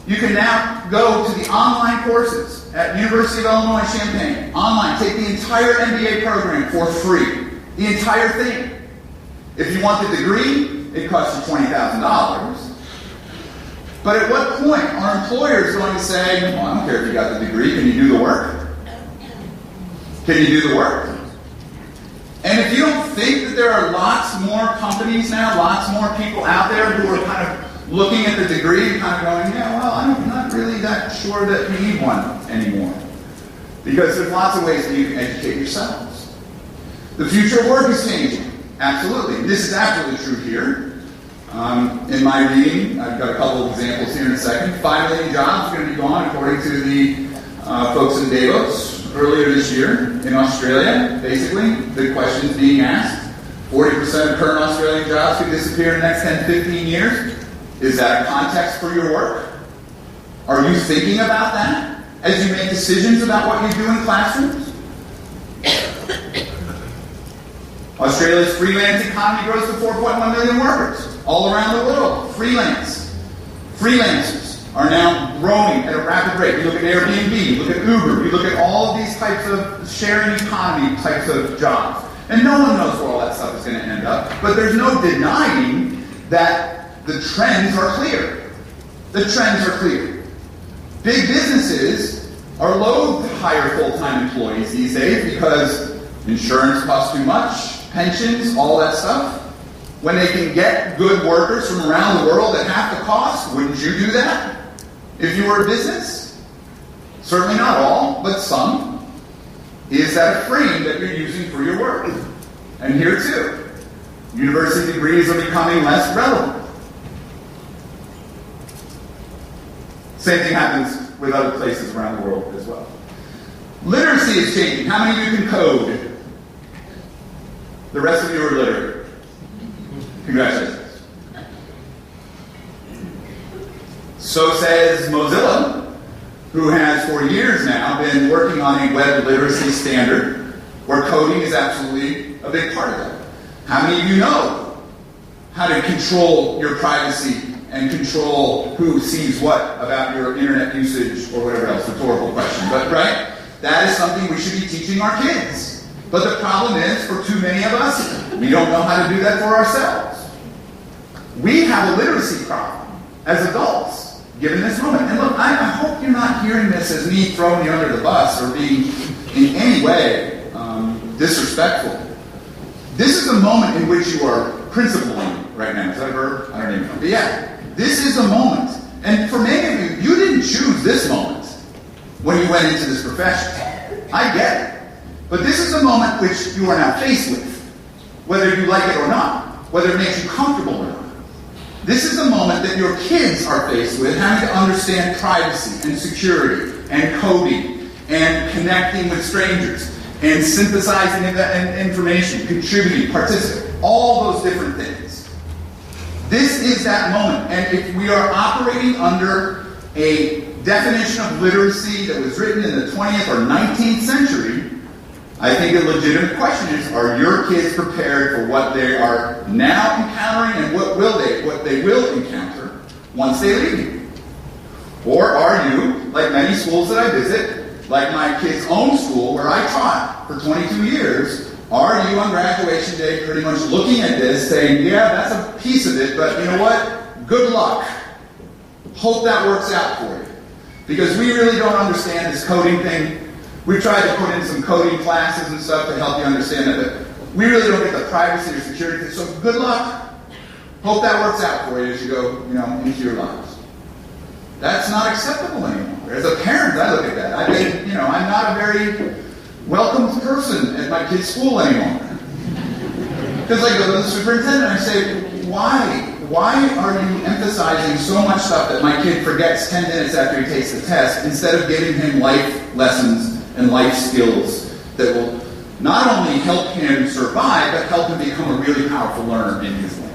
you can now go to the online courses at University of Illinois Champaign. Online, take the entire MBA program for free. The entire thing. If you want the degree, it costs you $20,000. But at what point are employers going to say, well, I don't care if you got the degree, can you do the work? Can you do the work? And if you don't think that there are lots more companies now, lots more people out there who are kind of looking at the degree and kind of going, yeah, well, I'm not really that sure that we need one anymore. Because there's lots of ways that you can educate yourselves. The future of work is changing. Absolutely. This is absolutely true here. In my reading, I've got a couple of examples here in a second. 5 million jobs are going to be gone, according to the folks in Davos earlier this year in Australia. Basically, the question is being asked, 40% of current Australian jobs could disappear in the next 10, 15 years. Is that a context for your work? Are you thinking about that as you make decisions about what you do in classrooms? Australia's freelance economy grows to 4.1 million workers all around the world. Freelancers are now growing at a rapid rate. You look at Airbnb, you look at Uber, you look at all of these types of sharing economy types of jobs. And no one knows where all that stuff is going to end up. But there's no denying that the trends are clear. The trends are clear. Big businesses are loath to hire full-time employees these days because insurance costs too much, pensions, all that stuff. When they can get good workers from around the world at half the cost, wouldn't you do that if you were a business? Certainly not all, but some. Is that a frame that you're using for your work? And here too, university degrees are becoming less relevant. Same thing happens with other places around the world as well. Literacy is changing. How many of you can code? The rest of you are literate. Congratulations. So says Mozilla, who has for years now been working on a web literacy standard where coding is absolutely a big part of that. How many of you know how to control your privacy and control who sees what about your internet usage or whatever else? Rhetorical question, but right? That is something we should be teaching our kids. But the problem is, for too many of us, we don't know how to do that for ourselves. We have a literacy problem as adults, given this moment. And look, I hope you're not hearing this as me throwing you under the bus or being in any way disrespectful. This is a moment in which you are principling right now. Is that a verb? I don't even know. But yeah, this is a moment. And for many of you, you didn't choose this moment when you went into this profession. I get it. But this is a moment which you are now faced with, whether you like it or not, whether it makes you comfortable or not. This is a moment that your kids are faced with, having to understand privacy and security and coding and connecting with strangers and synthesizing information, contributing, participating, all those different things. This is that moment. And if we are operating under a definition of literacy that was written in the 20th or 19th century, I think a legitimate question is, are your kids prepared for what they are now encountering and what they will encounter once they leave you? Or are you, like many schools that I visit, like my kid's own school where I taught for 22 years, are you on graduation day pretty much looking at this saying, yeah, that's a piece of it, but you know what? Good luck. Hope that works out for you. Because we really don't understand this coding thing. We've tried to put in some coding classes and stuff to help you understand it, but we really don't get the privacy or security thing. So good luck. Hope that works out for you as you go, into your lives. That's not acceptable anymore. As a parent, I look at that. I'm not a very welcomed person at my kid's school anymore. Because I go to the superintendent and I say, why? Why are you emphasizing so much stuff that my kid forgets 10 minutes after he takes the test instead of giving him life lessons and life skills that will not only help him survive, but help him become a really powerful learner in his life?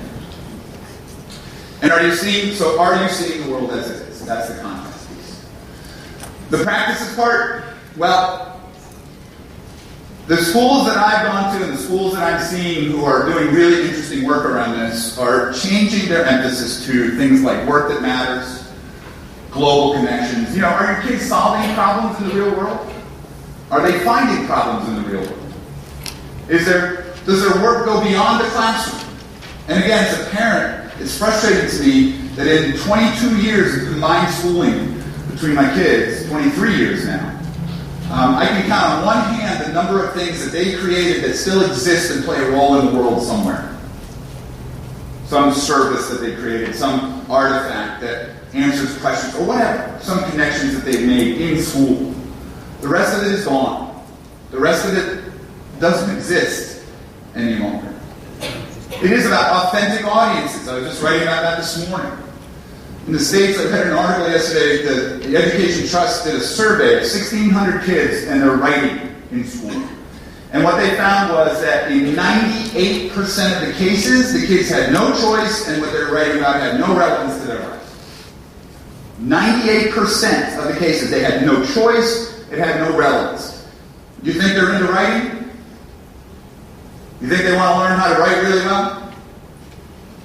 And are you seeing the world as it is? That's the context piece. The practices part, well, the schools that I've gone to and the schools that I'm seeing who are doing really interesting work around this are changing their emphasis to things like work that matters, global connections. Are your kids solving problems in the real world? Are they finding problems in the real world? Does their work go beyond the classroom? And again, as a parent, it's frustrating to me that in 22 years of combined schooling between my kids, 23 years now, I can count on one hand the number of things that they created that still exist and play a role in the world somewhere. Some service that they created, some artifact that answers questions, or whatever. Some connections that they've made in school. The rest of it is gone. The rest of it doesn't exist any longer. It is about authentic audiences. I was just writing about that this morning. In the States, I read an article yesterday that the Education Trust did a survey of 1,600 kids and their writing in school. And what they found was that in 98% of the cases, the kids had no choice and what they were writing about had no relevance to their lives. 98% of the cases, they had no choice, it had no relevance. You think they're into writing? You think they want to learn how to write really well?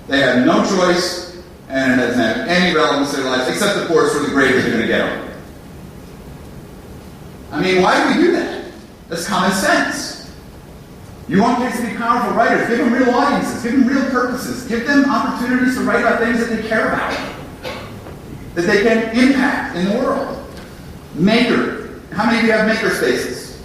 They have no choice, and it doesn't have any relevance to their lives, except, of course, for the grades they're going to get on. I mean, why do we do that? That's common sense. You want kids to be powerful writers. Give them real audiences. Give them real purposes. Give them opportunities to write about things that they care about, that they can impact in the world. Maker. How many of you have maker spaces?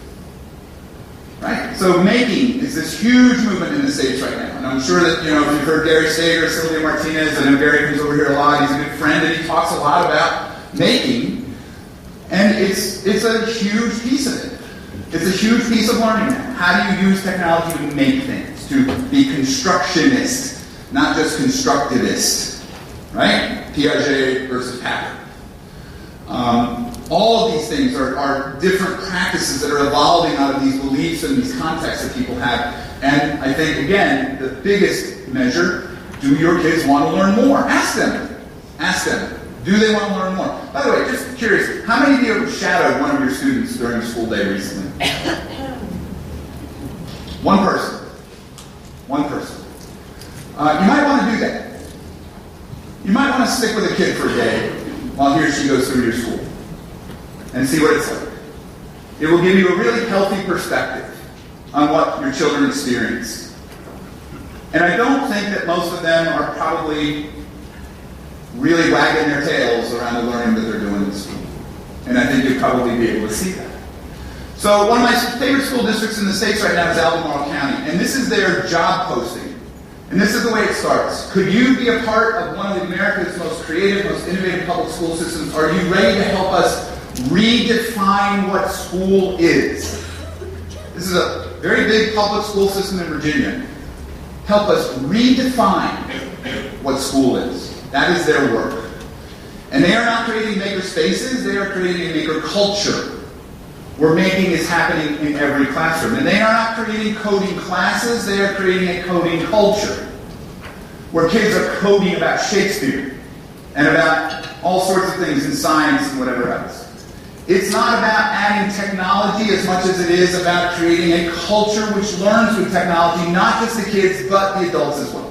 Right? So making is this huge movement in the States right now. And I'm sure that, if you've heard Gary Sager, Sylvia Martinez, I know Gary comes over here a lot. He's a good friend, and he talks a lot about making. And it's a huge piece of it. It's a huge piece of learning now. How do you use technology to make things, to be constructionist, not just constructivist, right? Piaget versus Packer. All of these things are different practices that are evolving out of these beliefs and these contexts that people have. And I think, again, the biggest measure, do your kids want to learn more? Ask them. Ask them. Do they want to learn more? By the way, just curious, how many of you have shadowed one of your students during the school day recently? One person. One person. You might want to do that. You might want to stick with a kid for a day while he or she goes through your school and see what it's like. It will give you a really healthy perspective on what your children experience. And I don't think that most of them are probably really wagging their tails around the learning that they're doing in school. And I think you'll probably be able to see that. So one of my favorite school districts in the States right now is Albemarle County. And this is their job posting. And this is the way it starts. Could you be a part of one of America's most creative, most innovative public school systems? Are you ready to help us redefine what school is? This is a very big public school system in Virginia. Help us redefine what school is. That is their work. And they are not creating maker spaces, they are creating a maker culture, where making is happening in every classroom. And they are not creating coding classes, they are creating a coding culture, where kids are coding about Shakespeare and about all sorts of things in science and whatever else. It's not about adding technology as much as it is about creating a culture which learns with technology, not just the kids, but the adults as well.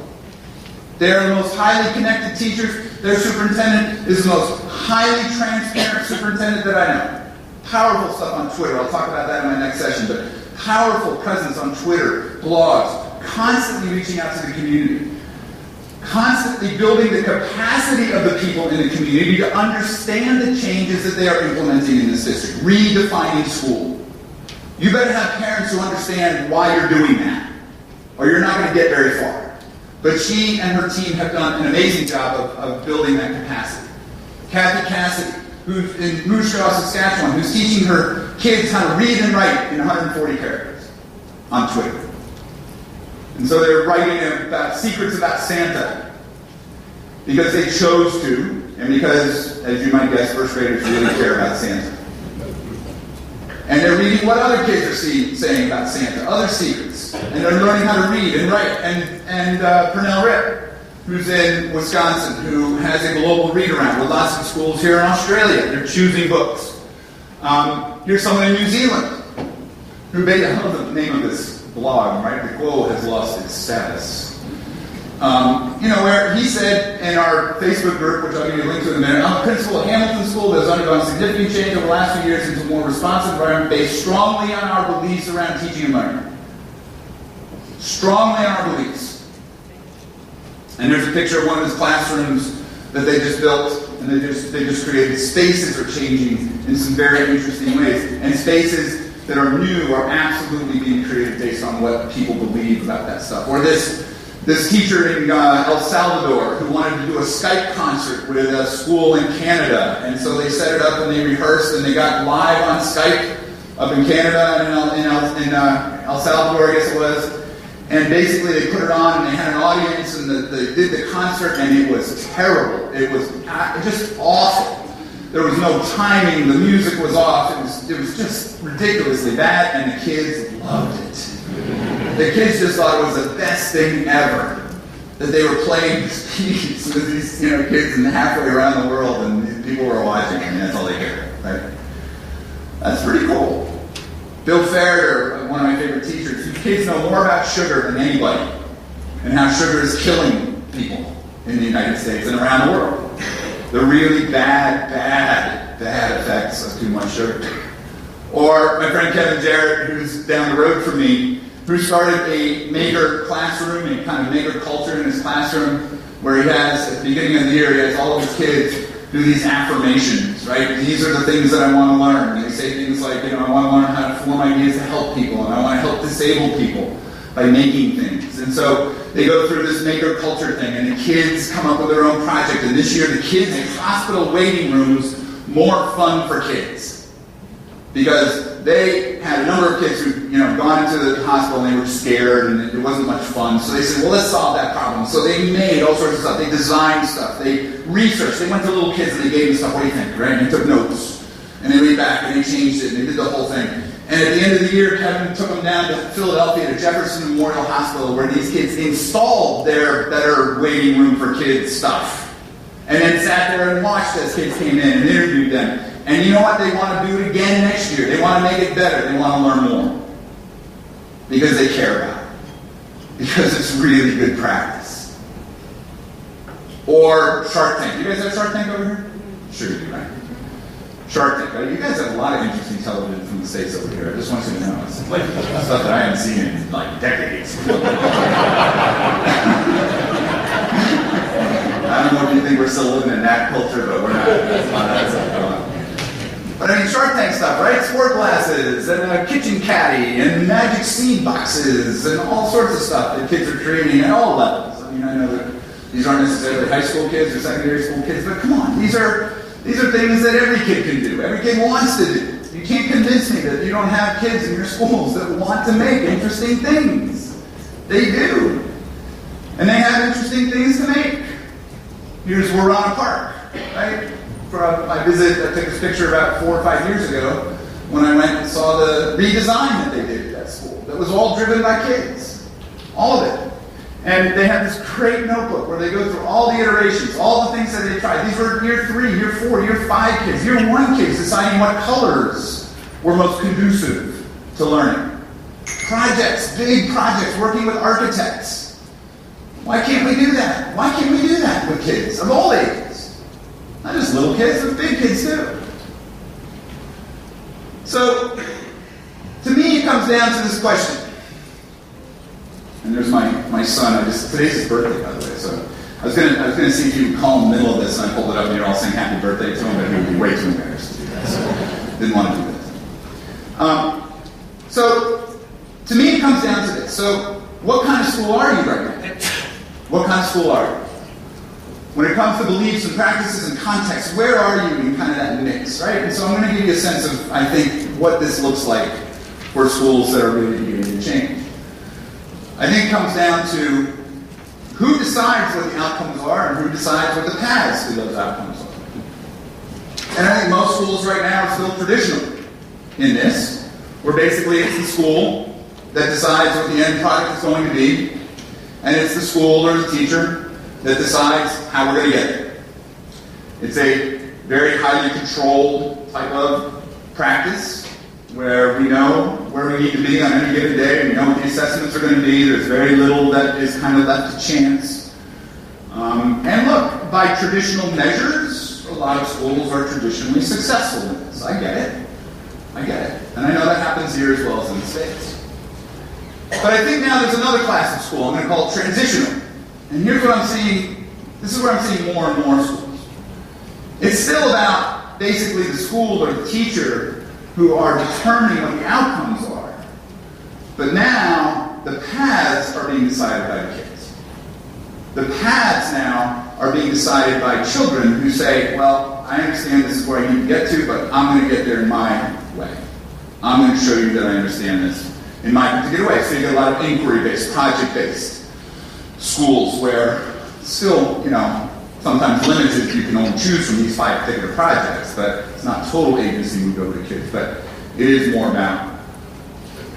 They are the most highly connected teachers. Their superintendent is the most highly transparent superintendent that I know. Powerful stuff on Twitter. I'll talk about that in my next session. But powerful presence on Twitter, blogs, constantly reaching out to the community. Constantly building the capacity of the people in the community to understand the changes that they are implementing in this district. Redefining school. You better have parents who understand why you're doing that, or you're not going to get very far. But she and her team have done an amazing job of building that capacity. Kathy Cassidy, who's in Moose Jaw, Saskatchewan, who's teaching her kids how to read and write in 140 characters on Twitter. And so they're writing about secrets about Santa because they chose to, and because, as you might guess, first graders really care about Santa. And they're reading what other kids are saying about Santa, other secrets. And they're learning how to read and write. And Pernell Rip, who's in Wisconsin, who has a global read-around with lots of schools here in Australia. They're choosing books. Here's someone in New Zealand who made, I don't know the name of this blog, right? The Glow has lost its status. Where he said in our Facebook group, which I'll give you a link to in a minute, I'm a principal at Hamilton School that has undergone significant change over the last few years into a more responsive environment based strongly on our beliefs around teaching and learning. Strongly on our beliefs. And there's a picture of one of his classrooms that they just built, and they just created. Spaces are changing in some very interesting ways. And spaces that are new are absolutely being created based on what people believe about that stuff. Or this teacher in El Salvador who wanted to do a Skype concert with a school in Canada. And so they set it up and they rehearsed and they got live on Skype up in Canada and in El Salvador, I guess it was. And basically they put it on and they had an audience and they did the concert and it was terrible. It was just awful. There was no timing. The music was off. It was just ridiculously bad and the kids loved it. The kids just thought it was the best thing ever that they were playing this piece with these kids and halfway around the world and people were watching. I mean, that's all they cared, right? That's pretty cool. Bill Farrader, one of my favorite teachers, whose kids know more about sugar than anybody and how sugar is killing people in the United States and around the world. The really bad effects of too much sugar. Or my friend Kevin Jarrett, who's down the road from me, who started a maker classroom, a kind of maker culture in his classroom, where he has, at the beginning of the year, he has all of his kids do these affirmations, right? These are the things that I want to learn. And they say things like, I want to learn how to form ideas to help people, and I want to help disabled people by making things. And so they go through this maker culture thing, and the kids come up with their own project. And this year, the kids in hospital waiting rooms, more fun for kids. Because they had a number of kids who, gone into the hospital and they were scared and it wasn't much fun. So they said, well, let's solve that problem. So they made all sorts of stuff. They designed stuff. They researched. They went to little kids and they gave them stuff. What do you think, right? And they took notes. And they went back and they changed it and they did the whole thing. And at the end of the year, Kevin took them down to Philadelphia to Jefferson Memorial Hospital where these kids installed their better waiting room for kids stuff. And then sat there and watched as kids came in and interviewed them. And you know what? They want to do it again next year. They want to make it better. They want to learn more. Because they care about it. Because it's really good practice. Or Shark Tank. You guys have Shark Tank over here? Sure you do, right? Shark Tank. Right? You guys have a lot of interesting television from the States over here. I just want you to know. It's like stuff that I haven't seen in like decades. I don't know if you think we're still living in that culture, but we're not. There's a lot of that stuff going on. But I mean, Shark Tank stuff, right? Sport glasses, and a kitchen caddy, and magic seed boxes, and all sorts of stuff that kids are creating at all levels. I mean, I know that these aren't necessarily high school kids or secondary school kids, but come on, these are things that every kid can do. Every kid wants to do. You can't convince me that you don't have kids in your schools that want to make interesting things. They do. And they have interesting things to make. Here's Warana Park, right? I took this picture about 4 or 5 years ago when I went and saw the redesign that they did at that school. That was all driven by kids. All of it. And they have this great notebook where they go through all the iterations, all the things that they tried. These were year 3, year 4, year 5 kids, year 1 kids deciding what colors were most conducive to learning. Projects, big projects, working with architects. Why can't we do that? Why can't we do that with kids of all ages? Not just little kids, but big kids too. So, to me, it comes down to this question. And there's my son. Today's his birthday, by the way. So I was gonna see if you would call in the middle of this, and I pulled it up, and you're all saying happy birthday to him, but he would be way too embarrassed to do that. So didn't want to do that. So to me, it comes down to this. So what kind of school are you right now? What kind of school are you? When it comes to beliefs and practices and context, where are you in kind of that mix, right? And so I'm going to give you a sense of, I think, what this looks like for schools that are really beginning to change. I think it comes down to who decides what the outcomes are and who decides what the paths to those outcomes are. And I think most schools right now are still traditional in this, where basically it's the school that decides what the end product is going to be, and it's the school or the teacher that decides how we're going to get there. It's a very highly controlled type of practice where we know where we need to be on any given day, and we know what the assessments are going to be. There's very little that is kind of left to chance. And look, by traditional measures, a lot of schools are traditionally successful in this. I get it. And I know that happens here as well as in the States. But I think now there's another class of school. I'm going to call it transitional. And here's what I'm seeing. This is where I'm seeing more and more schools. It's still about basically the school or the teacher who are determining what the outcomes are. But now, the paths are being decided by the kids. The paths now are being decided by children who say, well, I understand this is where I need to get to, but I'm going to get there in my way. I'm going to show you that I understand this in my particular way. So you get a lot of inquiry-based, project-based schools where still, sometimes limited, you can only choose from these 5 particular projects, but it's not total agency moved over to kids, but it is more about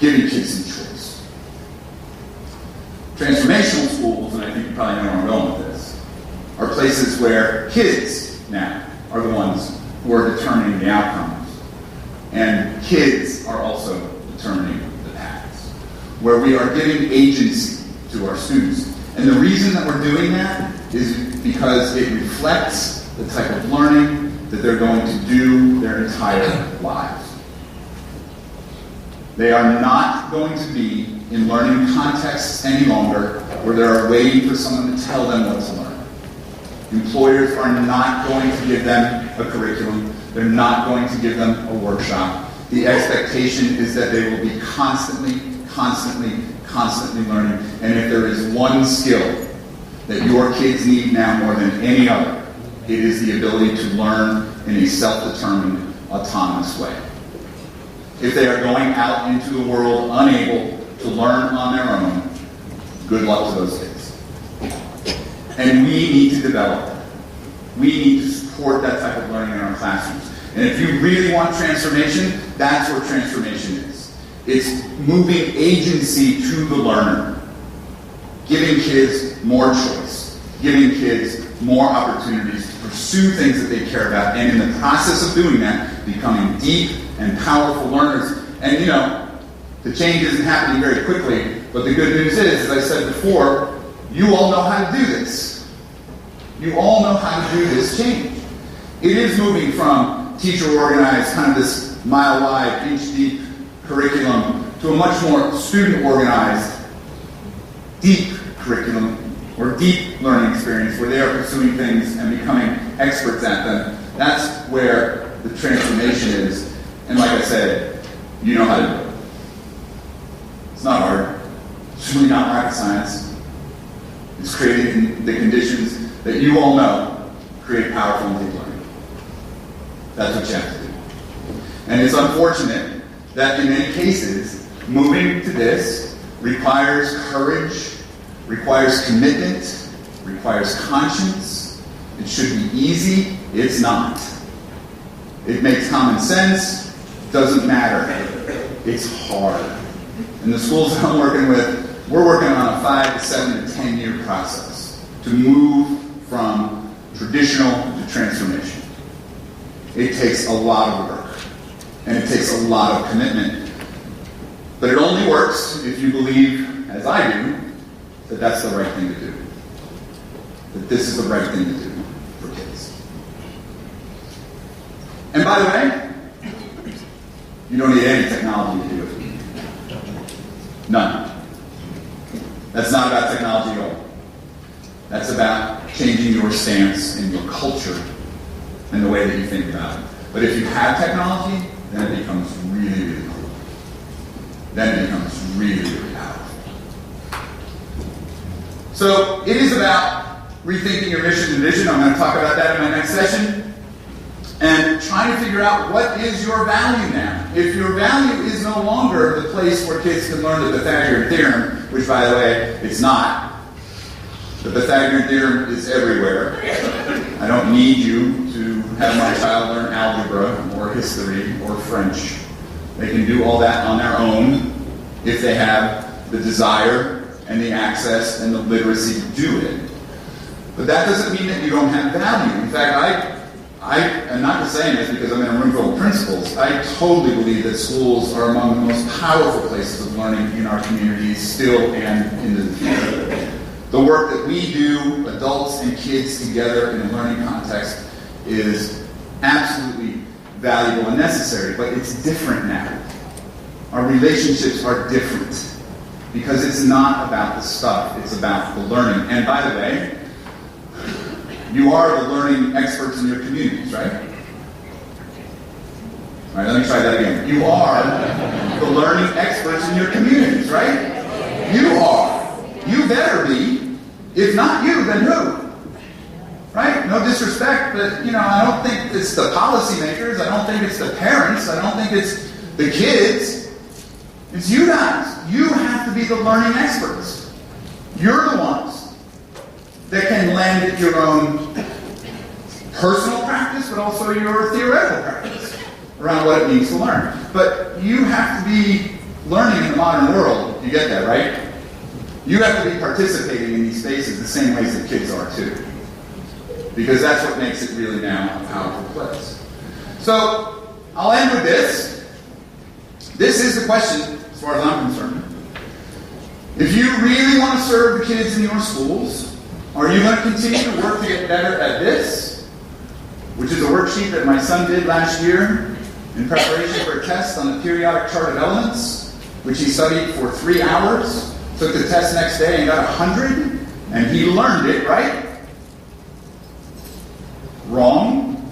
giving kids some choice. Transformational schools, and I think you probably know where I'm going with this, are places where kids now are the ones who are determining the outcomes, and kids are also determining the paths, where we are giving agency to our students. And the reason that we're doing that is because it reflects the type of learning that they're going to do their entire lives. They are not going to be in learning contexts any longer where they are waiting for someone to tell them what to learn. Employers are not going to give them a curriculum. They're not going to give them a workshop. The expectation is that they will be constantly learning. And if there is one skill that your kids need now more than any other, it is the ability to learn in a self-determined, autonomous way. If they are going out into the world unable to learn on their own, good luck to those kids. And we need to develop that. We need to support that type of learning in our classrooms. And if you really want transformation, that's what transformation is. It's moving agency to the learner. Giving kids more choice. Giving kids more opportunities to pursue things that they care about. And in the process of doing that, becoming deep and powerful learners. And you know, the change isn't happening very quickly, but the good news is, as I said before, you all know how to do this. You all know how to do this change. It is moving from teacher-organized, kind of this mile-wide, inch-deep curriculum to a much more student-organized, deep curriculum, or deep learning experience where they are pursuing things and becoming experts at them. That's where the transformation is. And like I said, you know how to do it. It's not hard. It's really not rocket science. It's creating the conditions that you all know create powerful and deep learning. That's what you have to do. And it's unfortunate that in many cases, moving to this requires courage, requires commitment, requires conscience. It should be easy. It's not. It makes common sense. Doesn't matter. It's hard. And the schools that I'm working with, we're working on a 5 to 7 to 10 year process to move from traditional to transformation. It takes a lot of work. And it takes a lot of commitment. But it only works if you believe, as I do, that that's the right thing to do. That this is the right thing to do for kids. And by the way, you don't need any technology to do it. None. That's not about technology at all. That's about changing your stance and your culture and the way that you think about it. But if you have technology, then it becomes really, really cool. Then it becomes really, really powerful. So it is about rethinking your mission and vision. I'm going to talk about that in my next session. And trying to figure out what is your value now. If your value is no longer the place where kids can learn the Pythagorean theorem, which by the way, it's not. The Pythagorean theorem is everywhere. I don't need you to have my child learn algebra or history or French. They can do all that on their own if they have the desire and the access and the literacy to do it. But that doesn't mean that you don't have value. In fact, I am not just saying this because I'm in a room full of principals. I totally believe that schools are among the most powerful places of learning in our communities still and into the future. The work that we do, adults and kids together in a learning context, is absolutely valuable and necessary, but it's different now. Our relationships are different because it's not about the stuff, it's about the learning. And by the way, you are the learning experts in your communities, right? All right, let me try that again. You are the learning experts in your communities, right? You are. You better be. If not you, then who? Right? No disrespect, but, I don't think it's the policymakers. I don't think it's the parents. I don't think it's the kids. It's you guys. You have to be the learning experts. You're the ones that can lend your own personal practice, but also your theoretical practice around what it means to learn. But you have to be learning in the modern world. You get that, right? You have to be participating in these spaces the same ways that kids are too. Because that's what makes it really now a powerful place. So, I'll end with this. This is the question, as far as I'm concerned. If you really want to serve the kids in your schools, are you going to continue to work to get better at this, which is a worksheet that my son did last year in preparation for a test on the periodic chart of elements, which he studied for 3 hours, took the test next day and got 100, and he learned it, right? Wrong.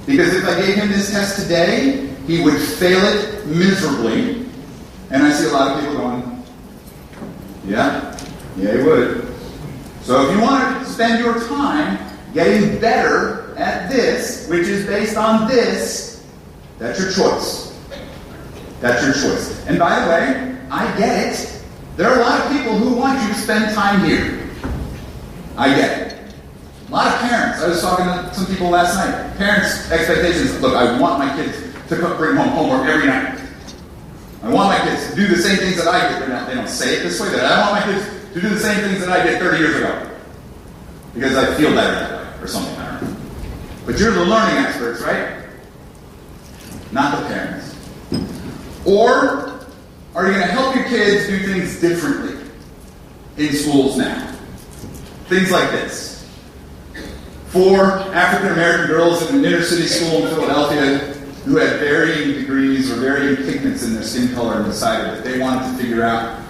Because if I gave him this test today, he would fail it miserably. And I see a lot of people going, yeah, he would. So if you want to spend your time getting better at this, which is based on this, that's your choice. That's your choice. And by the way, I get it. There are a lot of people who want you to spend time here. I get it. A lot of parents. I was talking to some people last night. Parents' expectations. Look, I want my kids to bring home homework every night. I want my kids to do the same things that I did. They don't say it this way, but I want my kids to do the same things that I did 30 years ago. Because I feel better that way, or something, I don't know. But you're the learning experts, right? Not the parents. Or are you going to help your kids do things differently in schools now? Things like this. 4 African American girls in an inner city school in Philadelphia who had varying degrees or varying pigments in their skin color and decided that they wanted to figure out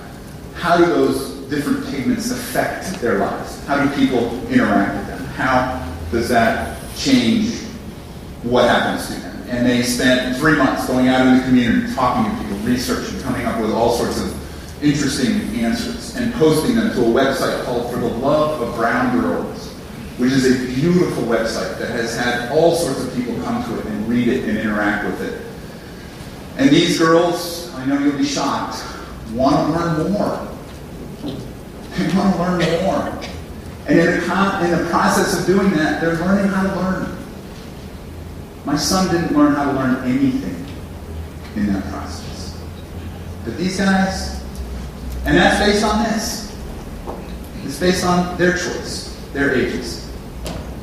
how do those different pigments affect their lives? How do people interact with them? How does that change what happens to them? And they spent 3 months going out in the community, talking to people, researching, coming up with all sorts of interesting answers, and posting them to a website called For the Love of Brown Girls, which is a beautiful website that has had all sorts of people come to it and read it and interact with it. And these girls, I know you'll be shocked, want to learn more. They want to learn more. And in the process of doing that, they're learning how to learn. My son didn't learn how to learn anything in that process. But these guys, and that's based on this. It's based on their choice, their ages,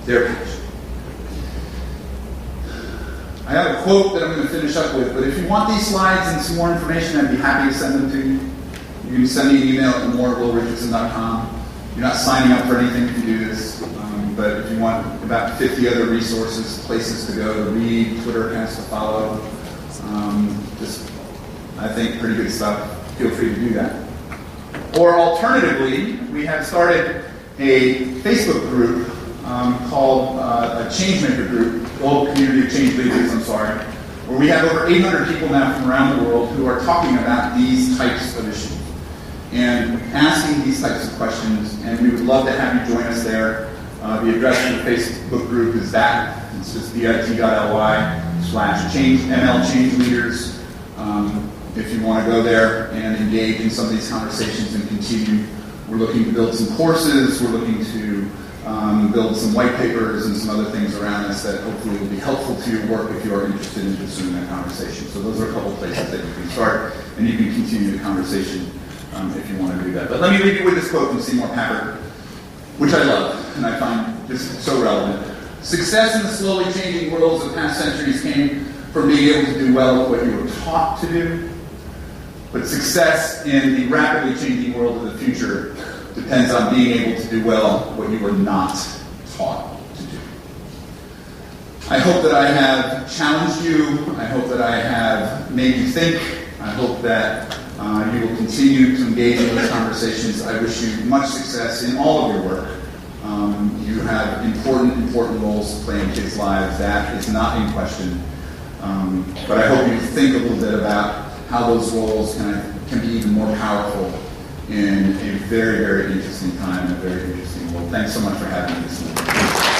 their passion. I have a quote that I'm going to finish up with, but if you want these slides and some more information, I'd be happy to send them to you. You can send me an email at more@willrichardson.com. You're not signing up for anything if you do this, but if you want about 50 other resources, places to go to read, Twitter accounts to follow, just, I think, pretty good stuff. Feel free to do that. Or alternatively, we have started a Facebook group called a Changemaker group, Global Community of Change Leaders, where we have over 800 people now from around the world who are talking about these types of issues and asking these types of questions, and we would love to have you join us there. The address of the Facebook group is that. It's just bit.ly/ML Change Leaders. If you want to go there and engage in some of these conversations and continue, we're looking to build some courses, we're looking to build some white papers and some other things around us that hopefully will be helpful to your work if you are interested in pursuing that conversation. So those are a couple places that you can start, and you can continue the conversation if you want to do that. But let me leave you with this quote from Seymour Papert, which I love, and I find this so relevant. Success in the slowly changing worlds of past centuries came from being able to do well at what you were taught to do, but success in the rapidly changing world of the future depends on being able to do well what you were not taught to do. I hope that I have challenged you. I hope that I have made you think. I hope that you will continue to engage in those conversations. I wish you much success in all of your work. You have important roles to play in kids' lives. That is not in question. But I hope you think a little bit about how those roles can be even more powerful in a very, very interesting time and a very interesting world. Thanks so much for having me this morning.